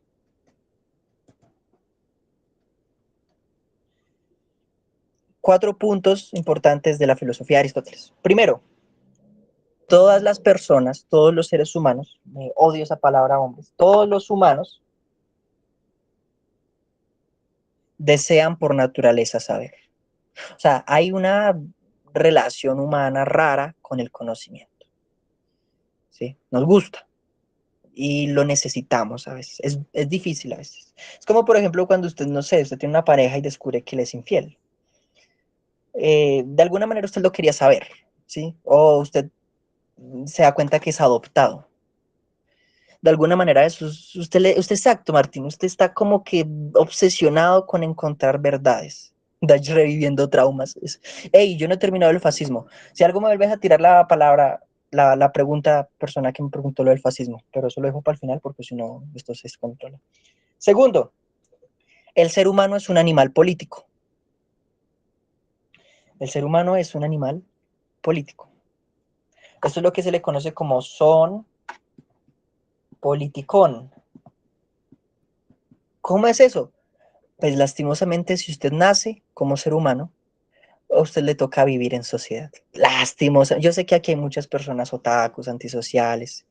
Cuatro puntos importantes de la filosofía de Aristóteles. Primero, todas las personas, todos los seres humanos, me odio esa palabra hombres, todos los humanos desean por naturaleza saber. O sea, hay una relación humana rara con el conocimiento. ¿Sí? Nos gusta y lo necesitamos a veces. Es difícil a veces. Es como, por ejemplo, cuando usted, no sé, usted tiene una pareja y descubre que le es infiel. De alguna manera usted lo quería saber, ¿sí? O usted se da cuenta que es adoptado. De alguna manera eso usted exacto, Martín, usted está como que obsesionado con encontrar verdades, reviviendo traumas. Hey, yo no he terminado el fascismo. Si algo me vuelves a tirar la palabra, la pregunta, persona que me preguntó lo del fascismo, pero eso lo dejo para el final porque si no, esto se descontrola. Segundo, el ser humano es un animal político. El ser humano es un animal político. Esto es lo que se le conoce como son politicón. ¿Cómo es eso? Pues lastimosamente, si usted nace como ser humano, a usted le toca vivir en sociedad. Lastimosa. Yo sé que aquí hay muchas personas otakus, antisociales,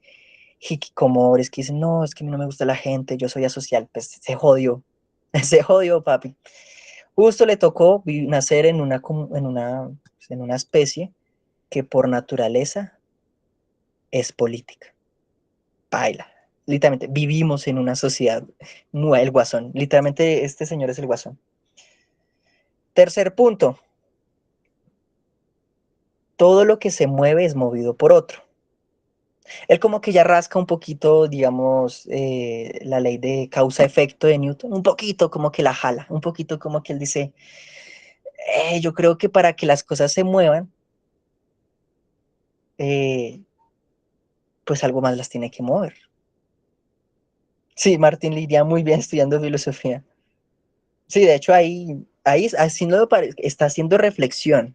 hikikomores, que dicen, no, es que a mí no me gusta la gente, yo soy asocial. Pues se jodió. Se jodió, papi. Justo le tocó nacer en una especie que por naturaleza es política. Baila. Literalmente, vivimos en una sociedad. El guasón. Literalmente, este señor es el guasón. Tercer punto. Todo lo que se mueve es movido por otro. Él como que ya rasca un poquito, digamos, la ley de causa-efecto de Newton, un poquito como que la jala, un poquito como que él dice, yo creo que para que las cosas se muevan, eh, pues algo más las tiene que mover. Sí, Martín lidia muy bien estudiando filosofía. Sí, de hecho ahí haciendo, está haciendo reflexión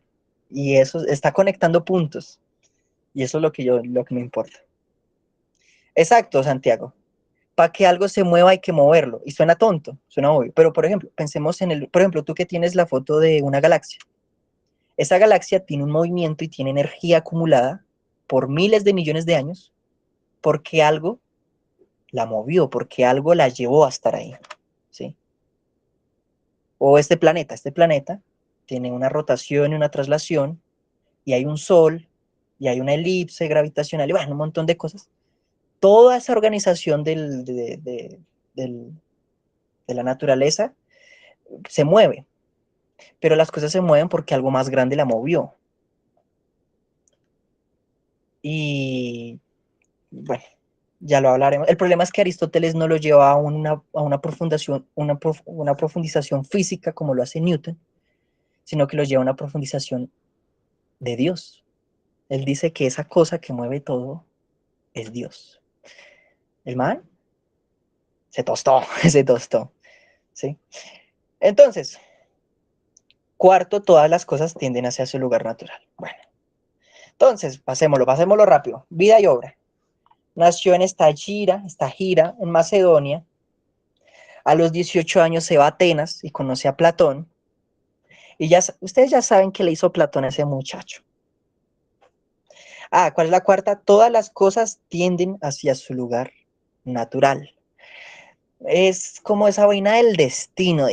y eso está conectando puntos y eso es lo que me importa. Exacto, Santiago. Para que algo se mueva hay que moverlo. Y suena tonto, suena obvio. Pero, por ejemplo, pensemos por ejemplo, tú que tienes la foto de una galaxia. Esa galaxia tiene un movimiento y tiene energía acumulada por miles de millones de años porque algo la movió, porque algo la llevó a estar ahí. ¿Sí? O este planeta tiene una rotación y una traslación y hay un sol y hay una elipse gravitacional y bueno, un montón de cosas. Toda esa organización del de la naturaleza se mueve, pero las cosas se mueven porque algo más grande la movió. Y bueno, ya lo hablaremos. El problema es que Aristóteles no lo lleva a una profundización física como lo hace Newton, sino que lo lleva a una profundización de Dios. Él dice que esa cosa que mueve todo es Dios. El man se tostó, se tostó. ¿Sí? Entonces, cuarto, todas las cosas tienden hacia su lugar natural. Bueno, entonces, pasémoslo rápido. Vida y obra. Nació en esta gira, en Macedonia. A los 18 años se va a Atenas y conoce a Platón. Y ya, ustedes ya saben qué le hizo Platón a ese muchacho. ¿Cuál es la cuarta? Todas las cosas tienden hacia su lugar natural. Es como esa vaina del destino,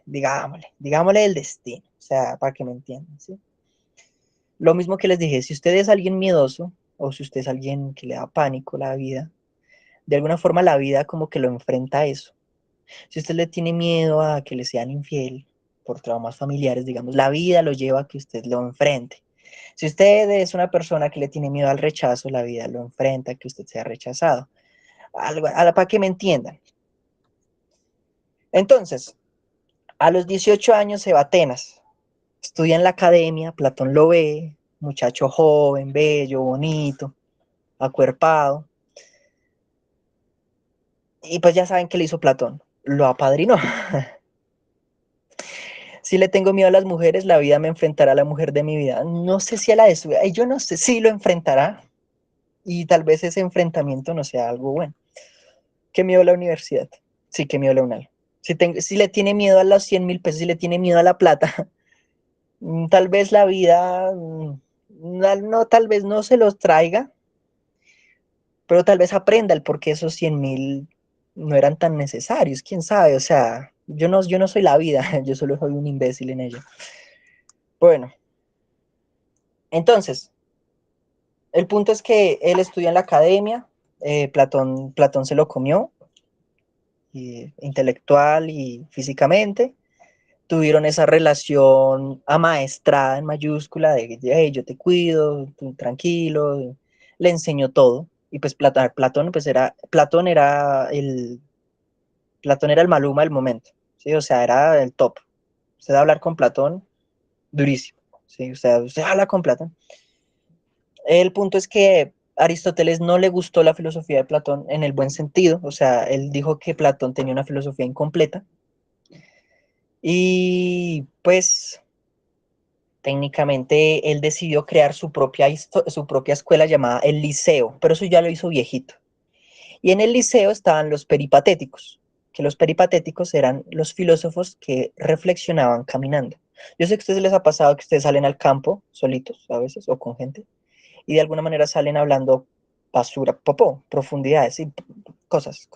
digámosle el destino. O sea, para que me entiendan, ¿sí? Lo mismo que les dije, si usted es alguien miedoso o si usted es alguien que le da pánico la vida, de alguna forma la vida como que lo enfrenta a eso. Si usted le tiene miedo a que le sean infiel por traumas familiares, digamos, la vida lo lleva a que usted lo enfrente. Si usted es una persona que le tiene miedo al rechazo, la vida lo enfrenta a que usted sea rechazado. Para que me entiendan. Entonces, a los 18 años se va a Atenas, estudia en la academia, Platón lo ve, muchacho joven, bello, bonito, acuerpado. Y pues ya saben qué le hizo Platón, lo apadrinó. Si le tengo miedo a las mujeres, la vida me enfrentará a la mujer de mi vida. No sé si a la de su vida, yo no sé si lo enfrentará y tal vez ese enfrentamiento no sea algo bueno. ¿Qué miedo a la universidad? Sí, qué miedo a la UNAL. Si le tiene miedo a los 100.000 pesos, si le tiene miedo a la plata, tal vez la vida, no, tal vez no se los traiga, pero tal vez aprenda el por qué esos 100.000 no eran tan necesarios, quién sabe, o sea, yo no soy la vida, yo solo soy un imbécil en ello. Bueno, entonces, el punto es que él estudia en la academia, Platón se lo comió, intelectual y físicamente, tuvieron esa relación amaestrada en mayúscula de hey, yo te cuido, tú tranquilo, le enseñó todo. Y pues Platón era el Maluma del momento, ¿sí? O sea, era el top. Usted va a hablar con Platón, durísimo, ¿sí? Usted habla con Platón. El punto es que a Aristóteles no le gustó la filosofía de Platón en el buen sentido, o sea, él dijo que Platón tenía una filosofía incompleta y pues técnicamente él decidió crear su propia escuela llamada el Liceo, pero eso ya lo hizo viejito. Y en el Liceo estaban los peripatéticos, que los peripatéticos eran los filósofos que reflexionaban caminando. Yo sé que a ustedes les ha pasado que ustedes salen al campo solitos a veces o con gente y de alguna manera salen hablando basura, popó, profundidades, y cosas.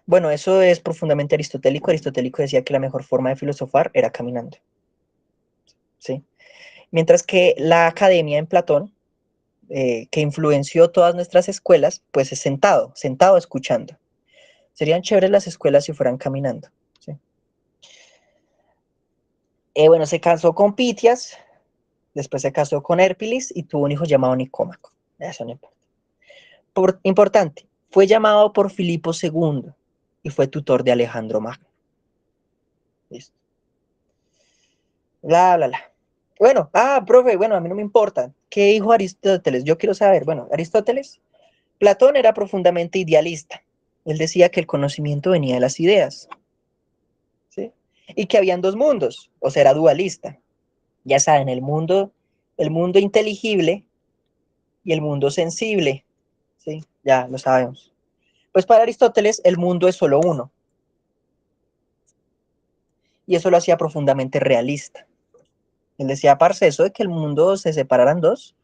Bueno, eso es profundamente aristotélico. Aristotélico decía que la mejor forma de filosofar era caminando, ¿sí? Mientras que la academia en Platón, que influenció todas nuestras escuelas, pues es sentado escuchando. Serían chéveres las escuelas si fueran caminando, ¿sí? Bueno, se casó con Pitias, después se casó con Hérpiles y tuvo un hijo llamado Nicómaco. Eso no importa. Importante, fue llamado por Filipo II y fue tutor de Alejandro Magno. ¿Listo? Bla, bla, bla. Bueno, profe, bueno, a mí no me importa. ¿Qué dijo Aristóteles? Yo quiero saber. Bueno, Aristóteles, Platón era profundamente idealista. Él decía que el conocimiento venía de las ideas, ¿sí? Y que habían dos mundos, o sea, era dualista. Ya saben, el mundo inteligible y el mundo sensible, ¿sí? Ya lo sabemos. Pues para Aristóteles el mundo es solo uno, y eso lo hacía profundamente realista. Él decía, parce, eso de que el mundo se separara en dos,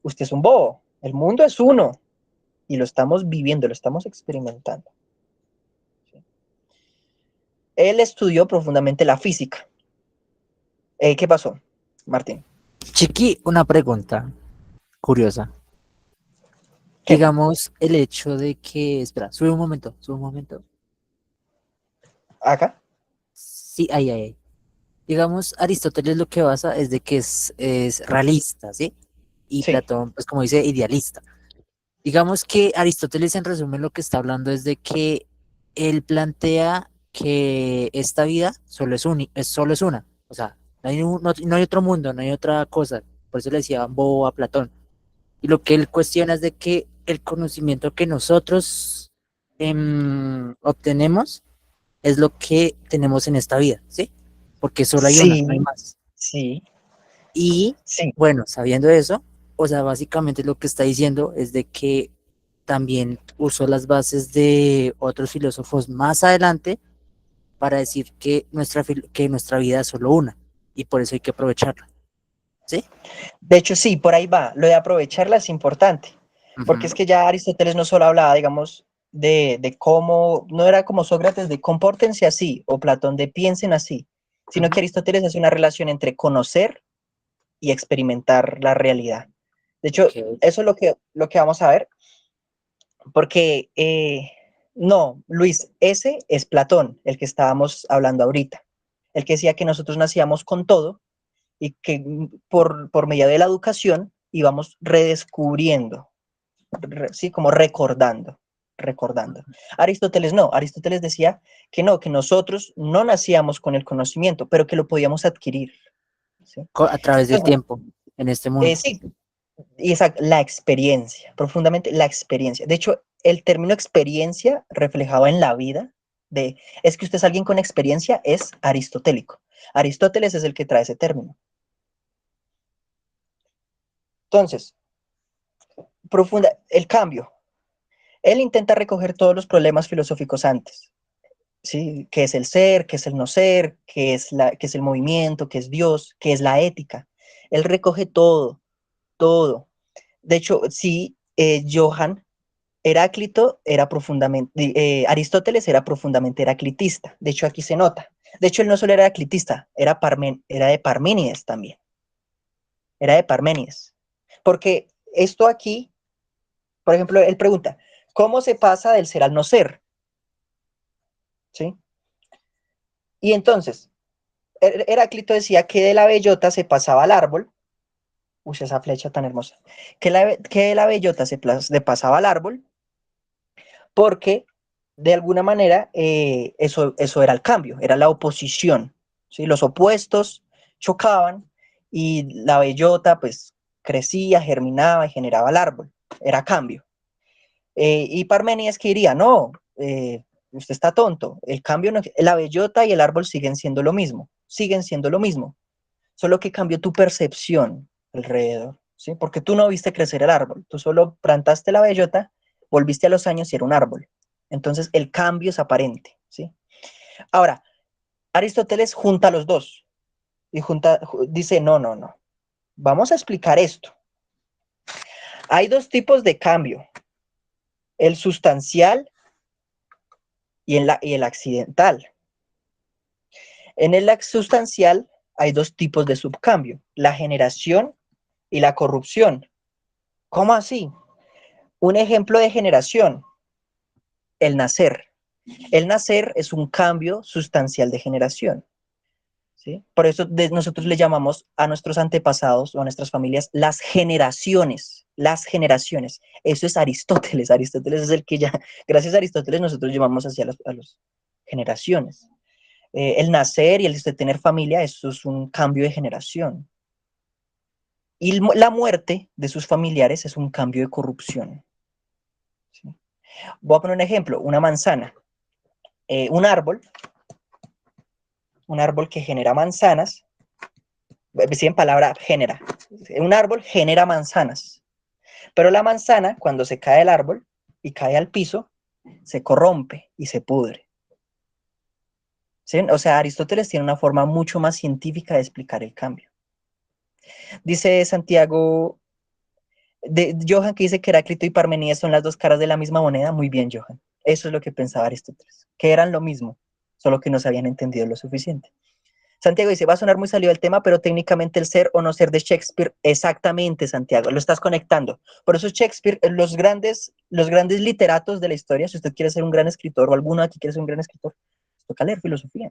usted es un bobo, el mundo es uno, y lo estamos viviendo, lo estamos experimentando. ¿Sí? Él estudió profundamente la física. ¿Qué pasó, Martín? Chiqui, una pregunta curiosa. ¿Qué? Digamos, el hecho de que, espera, sube un momento. ¿Acá? Sí, ahí. Digamos, Aristóteles lo que basa es de que es realista, ¿sí? Y Sí. Platón, pues como dice, idealista. Digamos que Aristóteles en resumen lo que está hablando es de que él plantea que esta vida solo es una. O sea, no hay otro mundo, no hay otra cosa. Por eso le decía bobo a Platón. Y lo que él cuestiona es de que el conocimiento que nosotros obtenemos es lo que tenemos en esta vida, ¿sí? Porque solo hay una, Sí, no hay más. sí, Y sí. bueno, sabiendo eso, o sea, básicamente lo que está diciendo es de que también usó las bases de otros filósofos más adelante para decir que que nuestra vida es solo una y por eso hay que aprovecharla. ¿Sí? De hecho, sí, por ahí va. Lo de aprovecharla es importante, porque es Ujú. que ya Aristóteles no solo hablaba, digamos, de cómo, no era como Sócrates de compórtense así, o Platón de piensen así, sino que Ujú. Aristóteles hace una relación entre conocer y experimentar la realidad. De hecho, Ok. eso es lo que vamos a ver, porque no, Luis, ese es Platón, el que estábamos hablando ahorita, el que decía que nosotros nacíamos con todo y que por medio de la educación íbamos redescubriendo, ¿sí? Como recordando. Aristóteles no, Aristóteles decía que no, que nosotros no nacíamos con el conocimiento, pero que lo podíamos adquirir, ¿sí? A través del Entonces, tiempo en este mundo. sí, y esa, la experiencia, profundamente la experiencia. De hecho, el término experiencia reflejado en la vida es que usted es alguien con experiencia, es aristotélico. Aristóteles es el que trae ese término. Entonces, el cambio. Él intenta recoger todos los problemas filosóficos antes, ¿sí? ¿Qué es el ser? ¿Qué es el no ser? ¿Qué es el movimiento? ¿Qué es Dios? ¿Qué es la ética? Él recoge todo, todo. De hecho, sí, Johann Heráclito era profundamente, Aristóteles era profundamente heraclitista. De hecho, aquí se nota. De hecho, él no solo era heraclitista, era de Parménides también. Era de Parménides. Porque esto aquí, por ejemplo, él pregunta, ¿cómo se pasa del ser al no ser? ¿Sí? Y entonces, Heráclito decía que de la bellota se pasaba al árbol. Uy, esa flecha tan hermosa. Que de la bellota se pasaba al árbol porque de alguna manera eso era el cambio, era la oposición. ¿Sí? Los opuestos chocaban y la bellota pues crecía, germinaba y generaba el árbol. Era cambio. Y Parménides que diría, no, usted está tonto, el cambio, no, la bellota y el árbol siguen siendo lo mismo, solo que cambió tu percepción alrededor, ¿sí? Porque tú no viste crecer el árbol, tú solo plantaste la bellota, volviste a los años y era un árbol. Entonces el cambio es aparente, ¿sí? Ahora, Aristóteles junta los dos y dice, no, no, no, vamos a explicar esto. Hay dos tipos de cambio, el sustancial y el accidental. En el sustancial hay dos tipos de subcambio, la generación y la corrupción. ¿Cómo así? Un ejemplo de generación, el nacer. El nacer es un cambio sustancial de generación. ¿Sí? Por eso nosotros le llamamos a nuestros antepasados o a nuestras familias las generaciones. Las generaciones. Eso es Aristóteles. Aristóteles es el que ya, gracias a Aristóteles, nosotros llamamos hacia las generaciones. El nacer y el de tener familia, eso es un cambio de generación. Y la muerte de sus familiares es un cambio de corrupción. ¿Sí? Voy a poner un ejemplo, una manzana. Un árbol que genera manzanas, si en palabra genera, un árbol genera manzanas, pero la manzana cuando se cae del árbol y cae al piso, se corrompe y se pudre. ¿Sí? O sea, Aristóteles tiene una forma mucho más científica de explicar el cambio. Dice Santiago de Johan que dice que Heráclito y Parmenídes son las dos caras de la misma moneda. Muy bien, Johan. Eso es lo que pensaba Aristóteles, que eran lo mismo, solo que no se habían entendido lo suficiente. Santiago dice, va a sonar muy salido el tema, pero técnicamente el ser o no ser de Shakespeare, exactamente, Santiago, lo estás conectando. Por eso Shakespeare, los grandes literatos de la historia, si usted quiere ser un gran escritor o alguno aquí quiere ser un gran escritor, toca leer filosofía,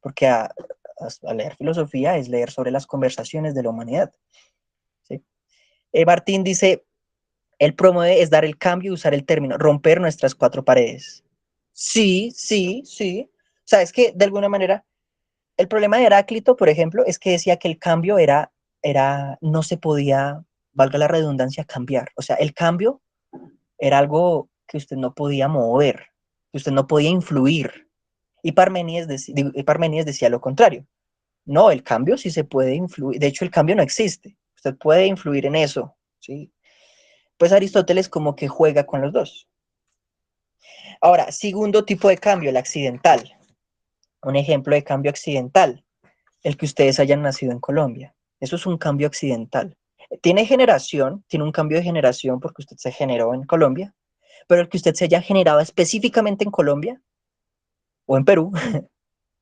porque a leer filosofía es leer sobre las conversaciones de la humanidad. ¿Sí? Martín dice, el promueve es dar el cambio y usar el término, romper nuestras cuatro paredes. Sí, sí, sí. O sea, es que de alguna manera el problema de Heráclito, por ejemplo, es que decía que el cambio no se podía, valga la redundancia, cambiar. O sea, el cambio era algo que usted no podía mover, que usted no podía influir. Y Parménides decía lo contrario. No, el cambio sí se puede influir. De hecho, el cambio no existe. Usted puede influir en eso, ¿sí? Pues Aristóteles como que juega con los dos. Ahora, segundo tipo de cambio, el accidental. Un ejemplo de cambio accidental, el que ustedes hayan nacido en Colombia. Eso es un cambio accidental. Tiene generación, tiene un cambio de generación porque usted se generó en Colombia, pero el que usted se haya generado específicamente en Colombia o en Perú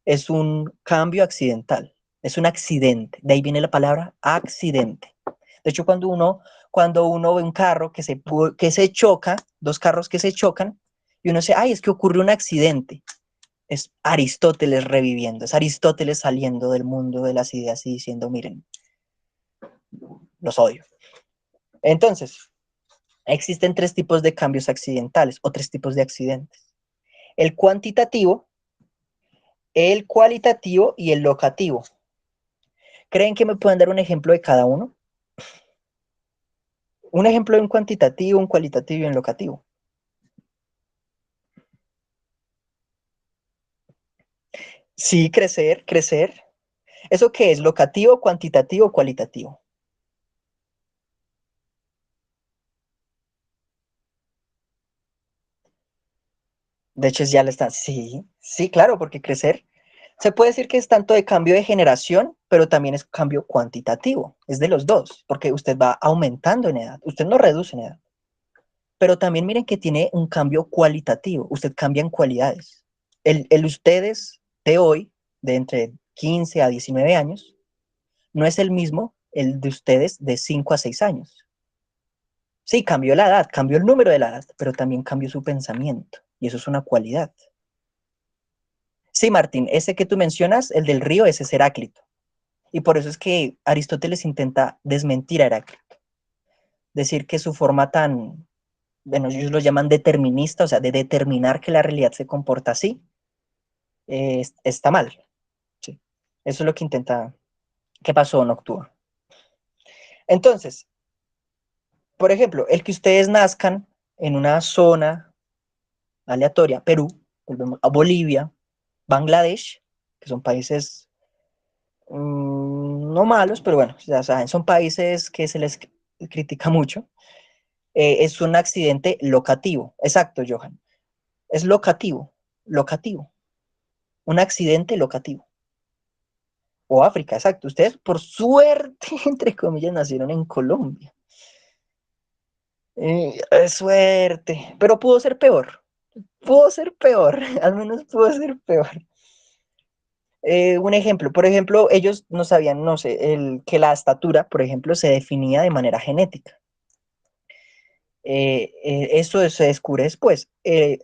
es un cambio accidental, es un accidente. De ahí viene la palabra accidente. De hecho, cuando uno ve un carro que se choca, dos carros que se chocan, y uno dice, ay, es que ocurrió un accidente. Es Aristóteles reviviendo, es Aristóteles saliendo del mundo de las ideas y diciendo, miren, los odio. Entonces, existen tres tipos de cambios accidentales o tres tipos de accidentes. El cuantitativo, el cualitativo y el locativo. ¿Creen que me pueden dar un ejemplo de cada uno? Un ejemplo de un cuantitativo, un cualitativo y un locativo. Sí, crecer, crecer. ¿Eso qué es? ¿Locativo, cuantitativo, cualitativo? De hecho, ya lo están. Sí, sí, claro, porque crecer se puede decir que es tanto de cambio de generación, pero también es cambio cuantitativo. Es de los dos, porque usted va aumentando en edad. Usted no reduce en edad. Pero también miren que tiene un cambio cualitativo. Usted cambia en cualidades. El ustedes de hoy, de entre 15 a 19 años, no es el mismo el de ustedes de 5 a 6 años. Sí, cambió la edad, cambió el número de la edad, pero también cambió su pensamiento. Y eso es una cualidad. Sí, Martín, ese que tú mencionas, el del río, ese es Heráclito. Y por eso es que Aristóteles intenta desmentir a Heráclito. Decir que su forma tan, bueno, ellos lo llaman determinista, o sea, de determinar que la realidad se comporta así, está mal. ¿Sí? Eso es lo que intenta. ¿Qué pasó? No actúa. Entonces, por ejemplo, el que ustedes nazcan en una zona aleatoria, Perú, volvemos a Bolivia, Bangladesh, que son países no malos, pero bueno, ya saben, son países que se les critica mucho. Es un accidente locativo. Exacto, Johan. Es locativo, locativo. Un accidente locativo. O África, exacto. Ustedes, por suerte, entre comillas, nacieron en Colombia. Suerte. Pero pudo ser peor. Pudo ser peor. Al menos pudo ser peor. Un ejemplo, por ejemplo, ellos no sabían, no sé, que la estatura, por ejemplo, se definía de manera genética. Eso se descubre después.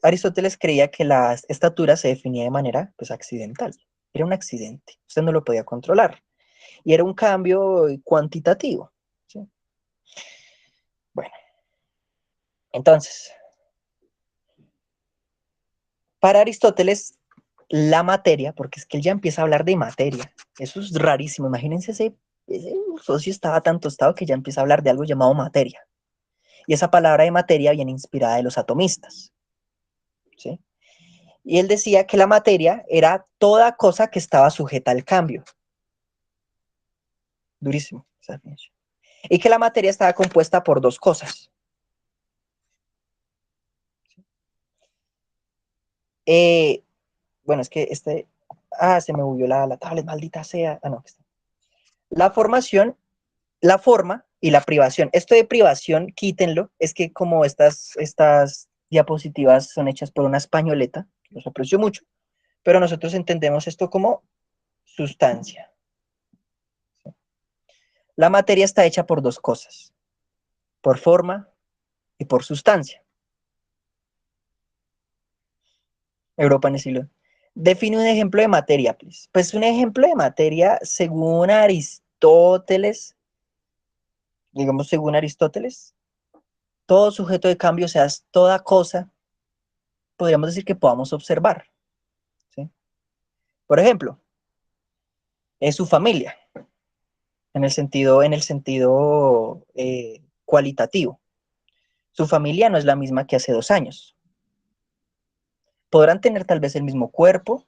Aristóteles creía que la estatura se definía de manera pues, accidental. Era un accidente. Usted no lo podía controlar. Y era un cambio cuantitativo. ¿Sí? Bueno, entonces, para Aristóteles, la materia, porque es que él ya empieza a hablar de materia. Eso es rarísimo. Imagínense ese socio estaba tan tostado que ya empieza a hablar de algo llamado materia. Y esa palabra de materia viene inspirada de los atomistas. ¿Sí? Y él decía que la materia era toda cosa que estaba sujeta al cambio. Durísimo esa definición. Y que la materia estaba compuesta por dos cosas. Eh, bueno, es que se me movió la tablet, maldita sea. Ah, no, la formación, la forma y la privación. Esto de privación, quítenlo. Es que como estas diapositivas son hechas por una españoleta, los aprecio mucho, pero nosotros entendemos esto como sustancia. La materia está hecha por dos cosas, por forma y por sustancia. Europa en el siglo. Define un ejemplo de materia, please. Pues un ejemplo de materia, según Aristóteles, digamos según Aristóteles, todo sujeto de cambio, o sea, es toda cosa, podríamos decir que podamos observar. ¿Sí? Por ejemplo, es su familia, en el sentido cualitativo. Su familia no es la misma que hace 2 años. Podrán tener tal vez el mismo cuerpo,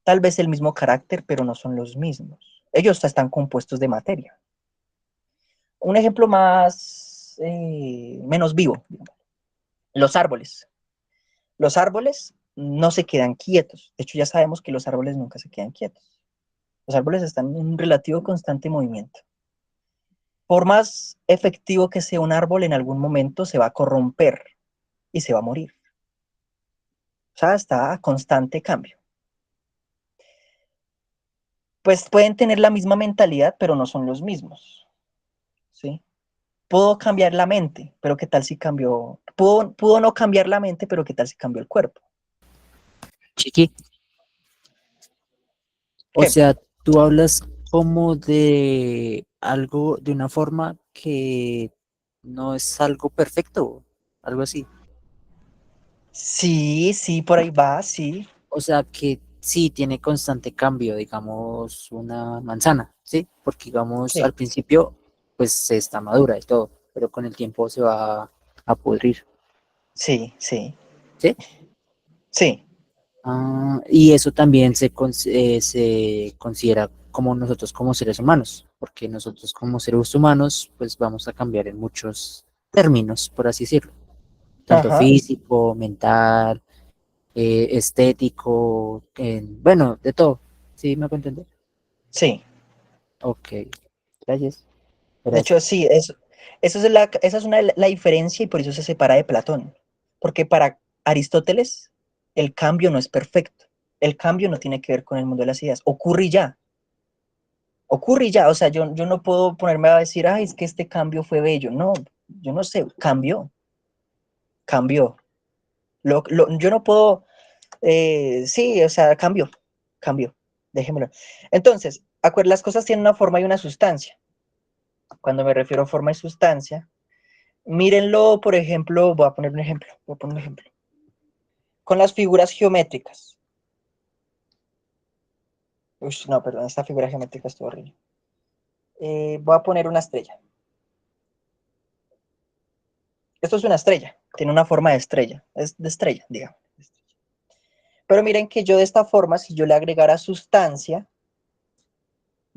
tal vez el mismo carácter, pero no son los mismos. Ellos están compuestos de materia. Un ejemplo más menos vivo. Los árboles. Los árboles no se quedan quietos. De hecho, ya sabemos que los árboles nunca se quedan quietos. Los árboles están en un relativo constante movimiento. Por más efectivo que sea un árbol, en algún momento se va a corromper y se va a morir. O sea, está a constante cambio. Pues pueden tener la misma mentalidad, pero no son los mismos. ¿Sí? Puedo cambiar la mente, pero ¿qué tal si cambió? Pudo no cambiar la mente, pero ¿qué tal si cambió el cuerpo? Chiqui, o ¿Qué? sea, tú hablas como de algo, de una forma que no es algo perfecto, algo así. Sí, sí, por ahí va, sí. O sea, que sí tiene constante cambio, digamos, una manzana, ¿sí? Porque, digamos, Sí, al principio, pues está madura y todo, pero con el tiempo se va a pudrir, sí, sí, ¿sí? sí. Ah, y eso también se considera como nosotros como seres humanos, porque nosotros como seres humanos, pues vamos a cambiar en muchos términos, por así decirlo, tanto Ajá, físico, mental, estético, bueno, de todo, ¿sí me puedo entender? sí. Ok, gracias. De hecho, Gracias. sí, esa es la diferencia y por eso se separa de Platón. Porque para Aristóteles, el cambio no es perfecto. El cambio no tiene que ver con el mundo de las ideas. Ocurre y ya. O sea, yo no puedo ponerme a decir, ay, es que este cambio fue bello. No, yo no sé, cambió. Yo no puedo, sí, o sea, cambió. Déjemelo. Entonces, las cosas tienen una forma y una sustancia. Cuando me refiero a forma y sustancia, mírenlo, por ejemplo, voy a poner un ejemplo. Con las figuras geométricas. Uy, no, perdón, esta figura geométrica está horrible. Voy a poner una estrella. Esto es una estrella, tiene una forma de estrella, es de estrella, digamos. Pero miren que yo de esta forma, si yo le agregara sustancia,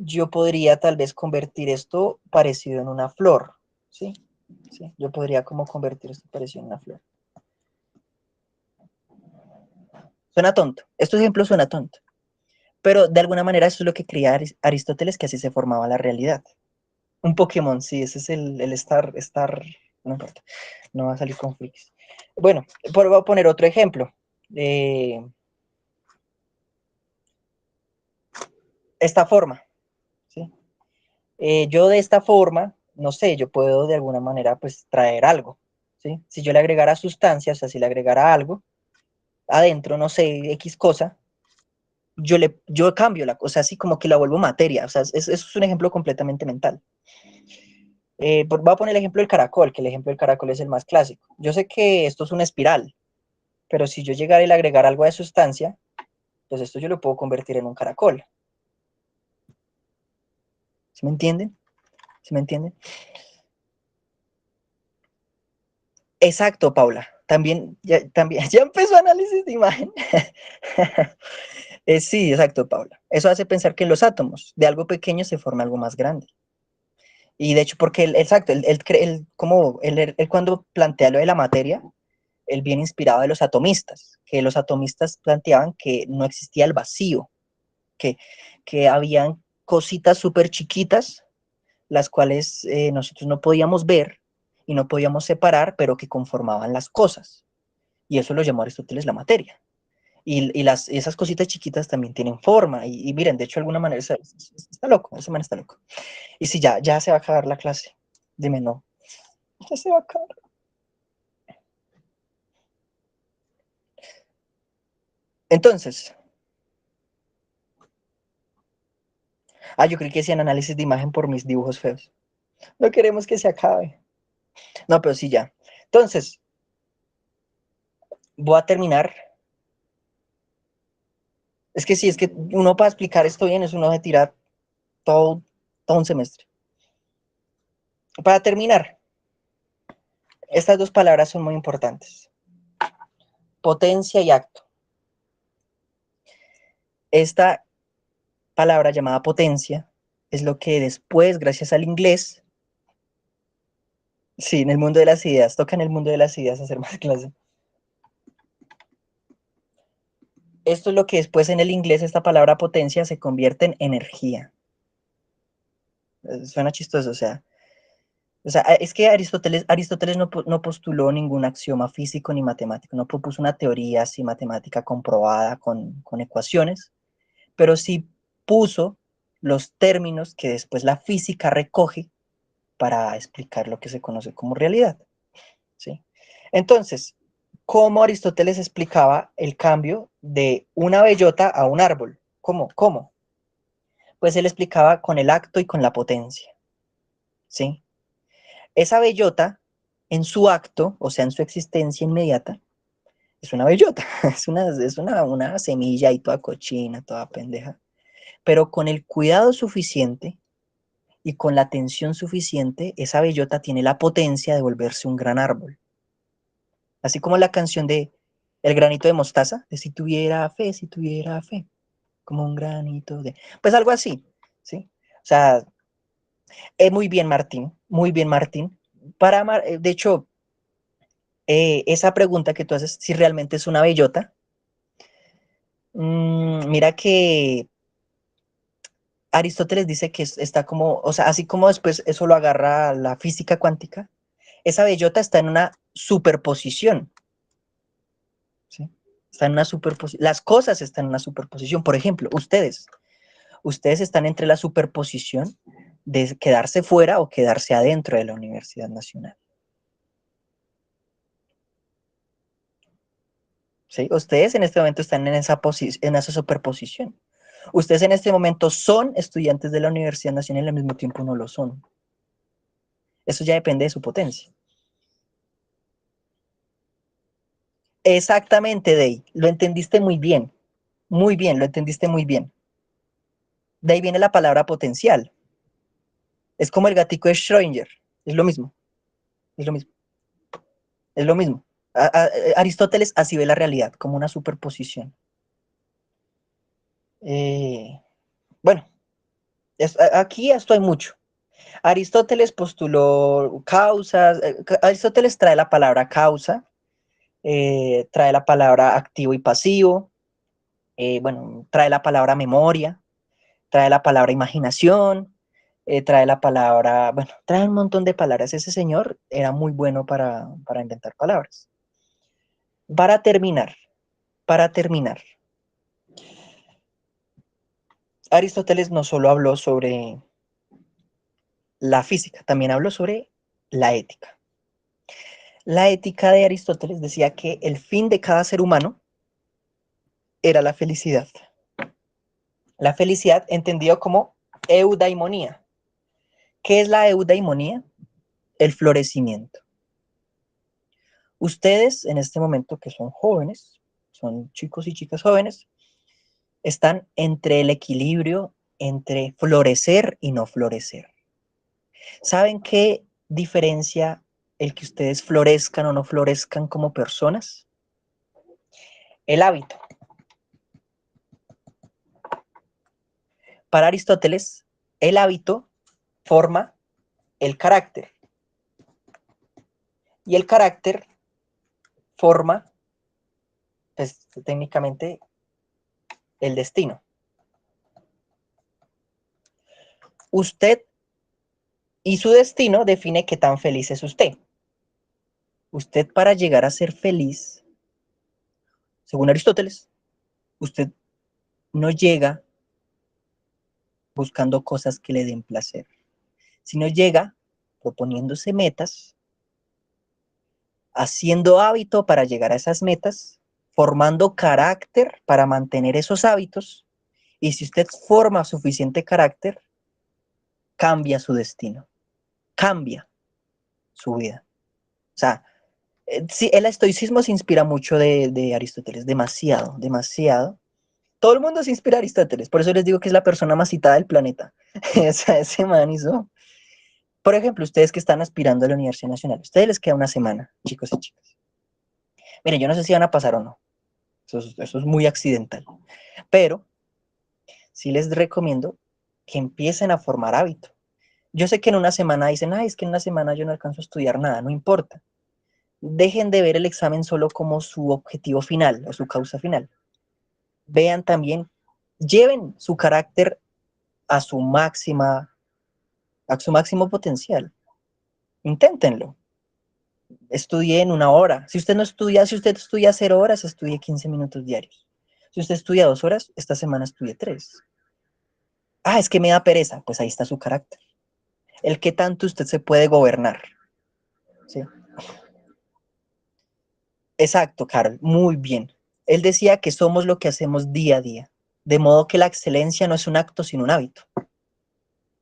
yo podría tal vez convertir esto parecido en una flor, ¿sí? ¿Sí? Yo podría como convertir esto parecido en una flor. Suena tonto, este ejemplo suena tonto, pero de alguna manera eso es lo que creía Aristóteles, que así se formaba la realidad. Un Pokémon, sí, ese es el no importa, no va a salir con freaks. Bueno, voy a poner otro ejemplo. Esta forma, ¿sí? Yo de esta forma, no sé, yo puedo de alguna manera pues traer algo, ¿sí? Si yo le agregara sustancias, o sea, si le agregara algo adentro, no sé, X cosa, yo cambio la cosa, así como que la vuelvo materia, o sea, eso es un ejemplo completamente mental. Voy a poner el ejemplo del caracol, que el ejemplo del caracol es el más clásico. Yo sé que esto es una espiral, pero si yo llegara y le agregar algo de sustancia, pues esto yo lo puedo convertir en un caracol. ¿Sí me entienden? ¿Sí me entienden? Exacto, Paula. También, ya empezó análisis de imagen. Sí, exacto, Paula. Eso hace pensar que en los átomos de algo pequeño se forma algo más grande. Y de hecho, porque exacto, él cuando plantea lo de la materia, él viene inspirado de los atomistas, que los atomistas planteaban que no existía el vacío, que, que habían cositas súper chiquitas, las cuales nosotros no podíamos ver y no podíamos separar, pero que conformaban las cosas. Y eso lo llamó Aristóteles la materia. Y esas cositas chiquitas también tienen forma. Y miren, de hecho, de alguna manera está loco, ese man está loco. Y si ya se va a acabar la clase, dime no, ya se va a acabar. Entonces, yo creí que hacían análisis de imagen por mis dibujos feos. No queremos que se acabe. No, pero sí ya. Entonces, voy a terminar. Es que sí, es que uno para explicar esto bien es uno de tirar todo, todo un semestre. Para terminar, estas dos palabras son muy importantes. Potencia y acto. Esta palabra llamada potencia es lo que después, gracias al inglés, Sí, en el mundo de las ideas. Toca en el mundo de las ideas hacer más clase. Esto es lo que después en el inglés esta palabra potencia se convierte en energía. Suena chistoso, o sea, es que Aristóteles no postuló ningún axioma físico ni matemático, no propuso una teoría así matemática comprobada con ecuaciones, pero sí puso los términos que después la física recoge para explicar lo que se conoce como realidad, ¿sí? Entonces, ¿cómo Aristóteles explicaba el cambio de una bellota a un árbol? ¿Cómo? Pues él explicaba con el acto y con la potencia, ¿sí? Esa bellota, en su acto, o sea, en su existencia inmediata, es una bellota, es una semilla y toda cochina, toda pendeja, pero con el cuidado suficiente y con la atención suficiente, esa bellota tiene la potencia de volverse un gran árbol. Así como la canción de El granito de mostaza, de si tuviera fe, como un granito de... Pues algo así, ¿sí? O sea, muy bien, Martín, muy bien, Martín. De hecho, esa pregunta que tú haces, si realmente es una bellota, mira que Aristóteles dice que está como, o sea, así como después eso lo agarra la física cuántica, esa bellota está en una superposición, ¿sí? Está en una superposición, las cosas están en una superposición. Por ejemplo, ustedes están entre la superposición de quedarse fuera o quedarse adentro de la Universidad Nacional. ¿Sí? Ustedes en este momento están en esa superposición. Ustedes en este momento son estudiantes de la Universidad Nacional y al mismo tiempo no lo son. Eso ya depende de su potencia. Exactamente, Dey. Lo entendiste muy bien. Muy bien, lo entendiste muy bien. De ahí viene la palabra potencial. Es como el gatico de Schrödinger. Es lo mismo. Es lo mismo. Es lo mismo. Aristóteles así ve la realidad, como una superposición. Bueno, aquí esto hay mucho. Aristóteles postuló causas. Aristóteles trae la palabra causa, trae la palabra activo y pasivo, bueno, trae la palabra memoria, trae la palabra imaginación, trae la palabra, bueno, trae un montón de palabras. Ese señor era muy bueno para inventar palabras. Para terminar, para terminar, Aristóteles no solo habló sobre la física, también habló sobre la ética. La ética de Aristóteles decía que el fin de cada ser humano era la felicidad. La felicidad entendido como eudaimonía. ¿Qué es la eudaimonía? El florecimiento. Ustedes en este momento que son jóvenes, son chicos y chicas jóvenes, están entre el equilibrio entre florecer y no florecer. ¿Saben qué diferencia el que ustedes florezcan o no florezcan como personas? El hábito. Para Aristóteles, el hábito forma el carácter y el carácter forma, pues, técnicamente, el destino. Usted y su destino define qué tan feliz es usted. Usted para llegar a ser feliz, según Aristóteles, usted no llega buscando cosas que le den placer, sino llega proponiéndose metas, haciendo hábito para llegar a esas metas, formando carácter para mantener esos hábitos, y si usted forma suficiente carácter, cambia su destino, cambia su vida. O sea, sí, el estoicismo se inspira mucho de Aristóteles, demasiado, demasiado. Todo el mundo se inspira a Aristóteles, por eso les digo que es la persona más citada del planeta. O sea, ese man hizo. Por ejemplo, ustedes que están aspirando a la Universidad Nacional, a ustedes les queda una semana, chicos y chicas. Miren, yo no sé si van a pasar o no, eso es muy accidental, pero sí les recomiendo que empiecen a formar hábito. Yo sé que en una semana dicen, ay, es que en una semana yo no alcanzo a estudiar nada, no importa. Dejen de ver el examen solo como su objetivo final o su causa final. Vean también, lleven su carácter a su máxima, a su máximo potencial. Inténtenlo. Estudie en una hora. Si usted no estudia, si usted estudia 0 horas, estudie 15 minutos diarios. Si usted estudia 2 horas, esta semana estudie 3. Ah, es que me da pereza. Pues ahí está su carácter. El que tanto usted se puede gobernar. ¿Sí? Exacto, Carol. Muy bien. Él decía que somos lo que hacemos día a día. De modo que la excelencia no es un acto, sino un hábito.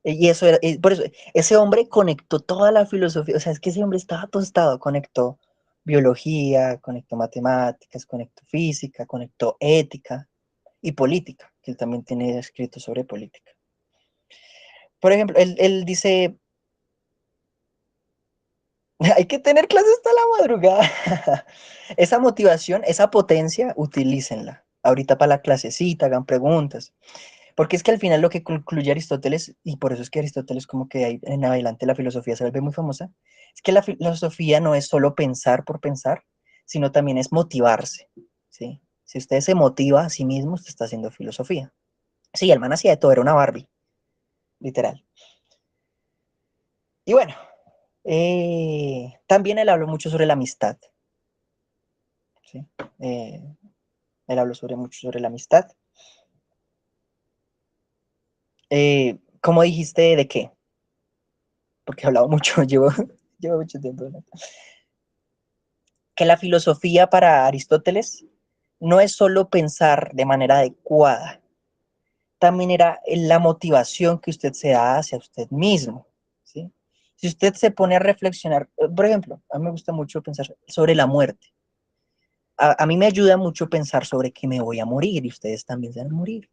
Y eso era, por eso, ese hombre conectó toda la filosofía, o sea, es que ese hombre estaba tostado, conectó biología, conectó matemáticas, conectó física, conectó ética y política, que él también tiene escrito sobre política. Por ejemplo, él dice, hay que tener clases hasta la madrugada. Esa motivación, esa potencia, utilícenla. Ahorita para la clasecita, hagan preguntas. Porque es que al final lo que concluye Aristóteles, y por eso es que Aristóteles como que ahí en adelante la filosofía se vuelve muy famosa, es que la filosofía no es solo pensar por pensar, sino también es motivarse, ¿sí? Si usted se motiva a sí mismo, usted está haciendo filosofía. Sí, el man hacía de todo, era una Barbie, literal. Y bueno, también él habló mucho sobre la amistad, ¿sí? Eh, él habló mucho sobre la amistad. ¿Cómo dijiste de qué? Porque he hablado mucho, llevo mucho tiempo, ¿no? Que la filosofía para Aristóteles no es solo pensar de manera adecuada, también era la motivación que usted se da hacia usted mismo, ¿sí? Si usted se pone a reflexionar, por ejemplo, a mí me gusta mucho pensar sobre la muerte. A mí me ayuda mucho pensar sobre que me voy a morir y ustedes también se van a morir.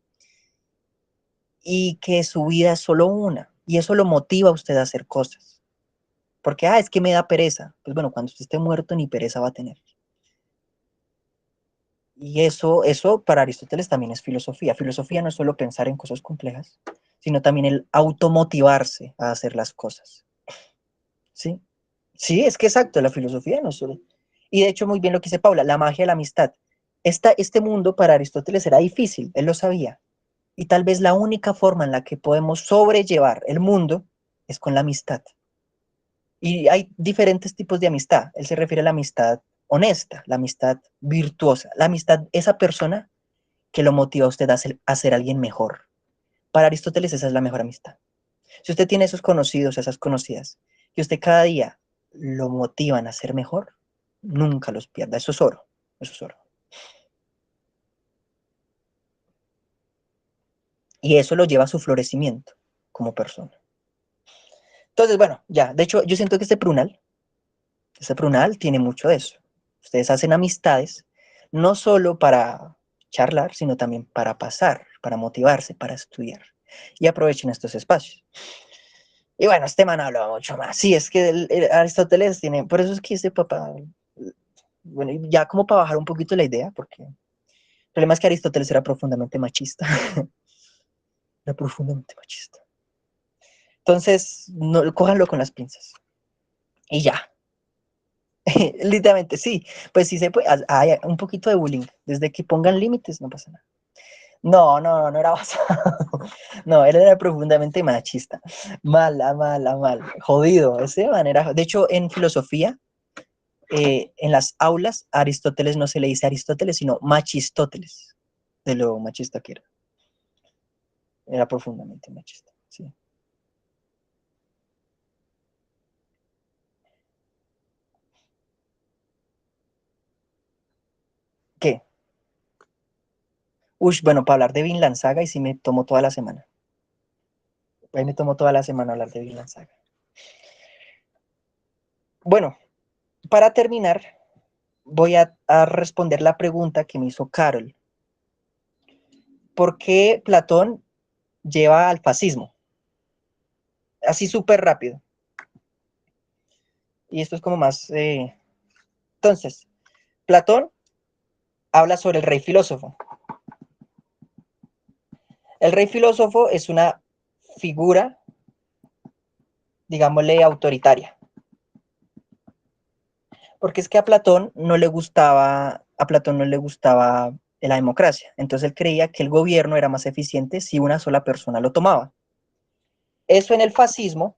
Y que su vida es solo una. Y eso lo motiva a usted a hacer cosas. Porque, es que me da pereza. Pues bueno, cuando usted esté muerto, ni pereza va a tener. Y eso para Aristóteles también es filosofía. Filosofía no es solo pensar en cosas complejas, sino también el automotivarse a hacer las cosas. ¿Sí? Sí, es que exacto, la filosofía no es solo. Y de hecho, muy bien lo que dice Paula, la magia de la amistad. Este mundo para Aristóteles era difícil, él lo sabía. Y tal vez la única forma en la que podemos sobrellevar el mundo es con la amistad. Y hay diferentes tipos de amistad. Él se refiere a la amistad honesta, la amistad virtuosa, la amistad, esa persona que lo motiva a usted a ser alguien mejor. Para Aristóteles esa es la mejor amistad. Si usted tiene esos conocidos, esas conocidas, y usted cada día lo motivan a ser mejor, nunca los pierda. Eso es oro. Eso es oro. Y eso lo lleva a su florecimiento como persona. Entonces, bueno, ya. De hecho, yo siento que este prunal tiene mucho de eso. Ustedes hacen amistades, no solo para charlar, sino también para pasar, para motivarse, para estudiar. Y aprovechen estos espacios. Y bueno, este man hablaba mucho más. Sí, es que el Aristóteles tiene, por eso es que este papá, bueno, ya como para bajar un poquito la idea, porque el problema es que Aristóteles era profundamente machista. Era profundamente machista. Entonces, no, cójanlo con las pinzas. Y ya. Literalmente, sí. Pues sí se puede, hay un poquito de bullying. Desde que pongan límites, no pasa nada. No era basado. No, él era profundamente machista. Mala. Jodido. Ese manera. De hecho, en filosofía, en las aulas, a Aristóteles no se le dice Aristóteles, sino Machistóteles, de lo machista que era. Era profundamente machista, sí. ¿Qué? Uy, bueno, para hablar de Vinland Saga, y sí me tomó toda la semana. Ahí me tomó toda la semana hablar de Vinland Saga. Bueno, para terminar, voy a responder la pregunta que me hizo Carol. ¿Por qué Platón lleva al fascismo? Así súper rápido. Y esto es como más... Entonces, Platón habla sobre el rey filósofo. El rey filósofo es una figura digámosle, autoritaria. Porque es que a Platón no le gustaba la democracia. Entonces él creía que el gobierno era más eficiente si una sola persona lo tomaba. Eso en el fascismo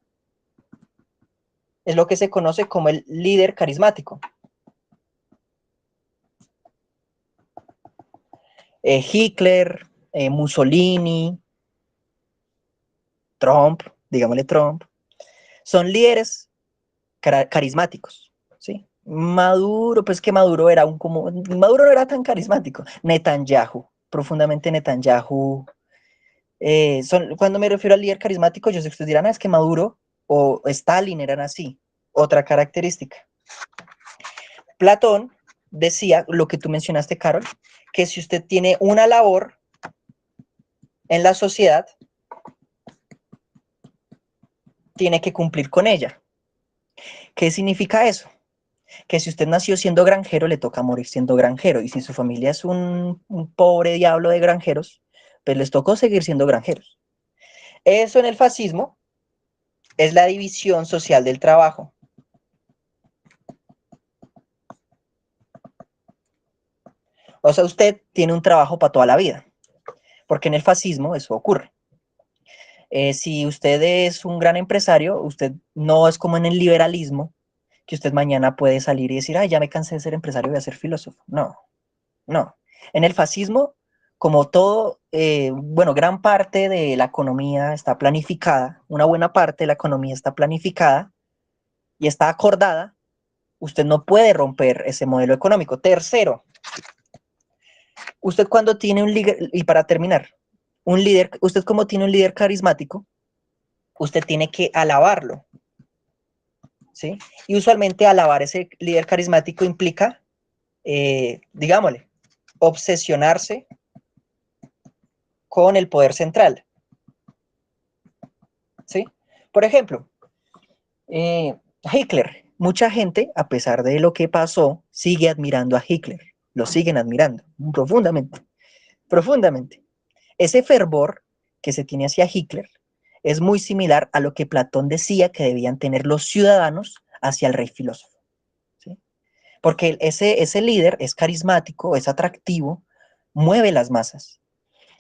es lo que se conoce como el líder carismático. Hitler, Mussolini, Trump, digámosle Trump, son líderes carismáticos, ¿sí? Maduro, pues que Maduro era Maduro no era tan carismático. Netanyahu, profundamente Netanyahu. Cuando me refiero al líder carismático, yo sé que ustedes dirán, es que Maduro o Stalin eran así. Otra característica. Platón decía, lo que tú mencionaste, Carol, que si usted tiene una labor en la sociedad, tiene que cumplir con ella. ¿Qué significa eso? Que si usted nació siendo granjero, le toca morir siendo granjero. Y si su familia es un pobre diablo de granjeros, pues les tocó seguir siendo granjeros. Eso en el fascismo es la división social del trabajo. O sea, usted tiene un trabajo para toda la vida, porque en el fascismo eso ocurre. Si usted es un gran empresario, usted no es como en el liberalismo, que usted mañana puede salir y decir, ay, ya me cansé de ser empresario, voy a ser filósofo. No, no. En el fascismo, como todo, bueno, gran parte de la economía está planificada, una buena parte de la economía está planificada y está acordada, usted no puede romper ese modelo económico. Tercero, usted cuando tiene un líder, y para terminar, usted como tiene un líder carismático, usted tiene que alabarlo, ¿sí? Y usualmente alabar ese líder carismático implica, digámosle, obsesionarse con el poder central, ¿sí? Por ejemplo, Hitler, mucha gente, a pesar de lo que pasó, sigue admirando a Hitler, lo siguen admirando profundamente, profundamente. Ese fervor que se tiene hacia Hitler es muy similar a lo que Platón decía que debían tener los ciudadanos hacia el rey filósofo, ¿sí? Porque ese líder es carismático, es atractivo, mueve las masas.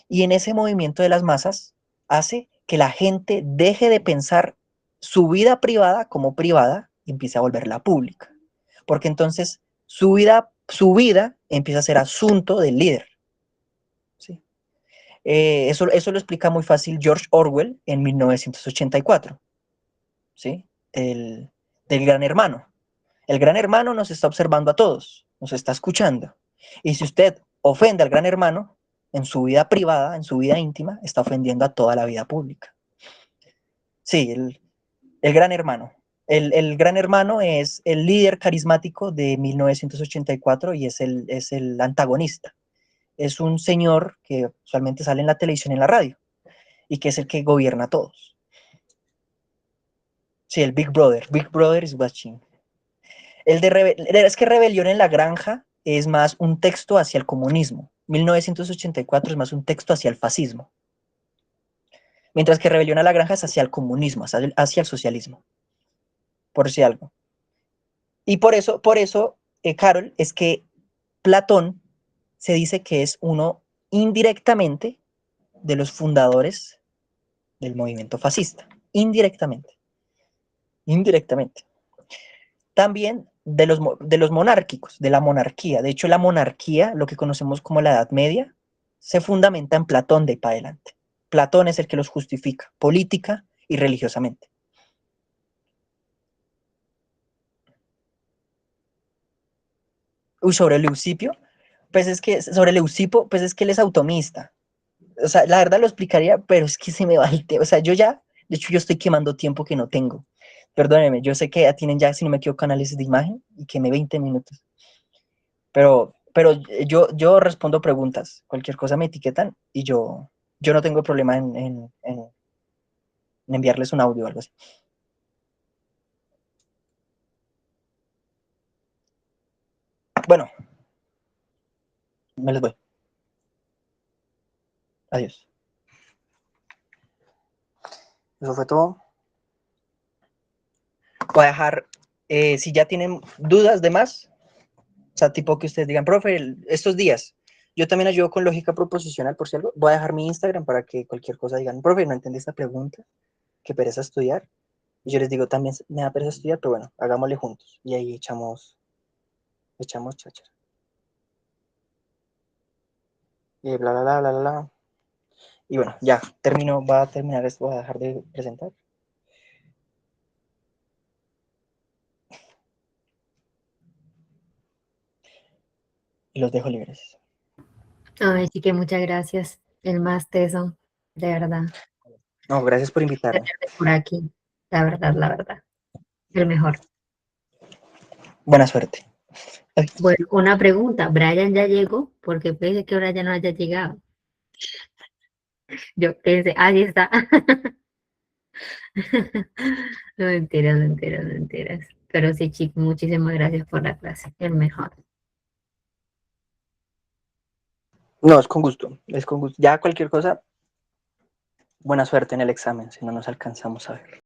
Y en ese movimiento de las masas hace que la gente deje de pensar su vida privada como privada y empiece a volverla pública. Porque entonces su vida empieza a ser asunto del líder, ¿sí? Eso lo explica muy fácil George Orwell en 1984, ¿sí? Del Gran Hermano. El Gran Hermano nos está observando a todos, nos está escuchando. Y si usted ofende al Gran Hermano, en su vida privada, en su vida íntima, está ofendiendo a toda la vida pública. Sí, el Gran Hermano. El Gran Hermano es el líder carismático de 1984 y es el antagonista. Es un señor que usualmente sale en la televisión y en la radio y que es el que gobierna a todos. Sí, el Big Brother. Big Brother is watching. Es que Rebelión en la Granja es más un texto hacia el comunismo. 1984 es más un texto hacia el fascismo. Mientras que Rebelión a la Granja es hacia el comunismo, hacia el socialismo, por si algo. Y por eso, Carol, es que Platón se dice que es uno indirectamente de los fundadores del movimiento fascista. Indirectamente. Indirectamente. También de los monárquicos, de la monarquía. De hecho, la monarquía, lo que conocemos como la Edad Media, se fundamenta en Platón de ahí para adelante. Platón es el que los justifica, política y religiosamente. Uy, sobre Leucipo, pues es que él es automista. O sea, la verdad lo explicaría, pero es que se me va el tema. O sea, de hecho, yo estoy quemando tiempo que no tengo. Perdóneme, yo sé que ya tienen ya, si no me equivoco, análisis de imagen y quemé 20 minutos. Pero yo respondo preguntas. Cualquier cosa me etiquetan y yo no tengo problema en enviarles un audio o algo así. Bueno, me les voy. Adiós. Eso fue todo. Voy a dejar, si ya tienen dudas de más, o sea, tipo que ustedes digan, profe, estos días, yo también ayudo con lógica proposicional, por si algo, voy a dejar mi Instagram para que cualquier cosa digan, profe, no entendí esta pregunta, qué pereza estudiar. Y yo les digo, también me da pereza estudiar, pero bueno, hagámosle juntos. Y ahí echamos cháchara. Y bla, bla, bla, bla, bla. Y bueno, ya, va a terminar esto, voy a dejar de presentar. Y los dejo libres. Ay, sí que muchas gracias. El más teso, de verdad. No, gracias por invitarme. Tenerte por aquí, la verdad. El mejor. Buena suerte. Ay, Bueno, una pregunta. ¿Brian ya llegó? Porque puede que ahora ya no haya llegado. Yo pensé, ahí está. No mentiras, mentiras, mentiras. Pero sí, chicos, muchísimas gracias por la clase. El mejor. no, es con gusto, es con gusto. Ya cualquier cosa, buena suerte en el examen, si no nos alcanzamos a ver.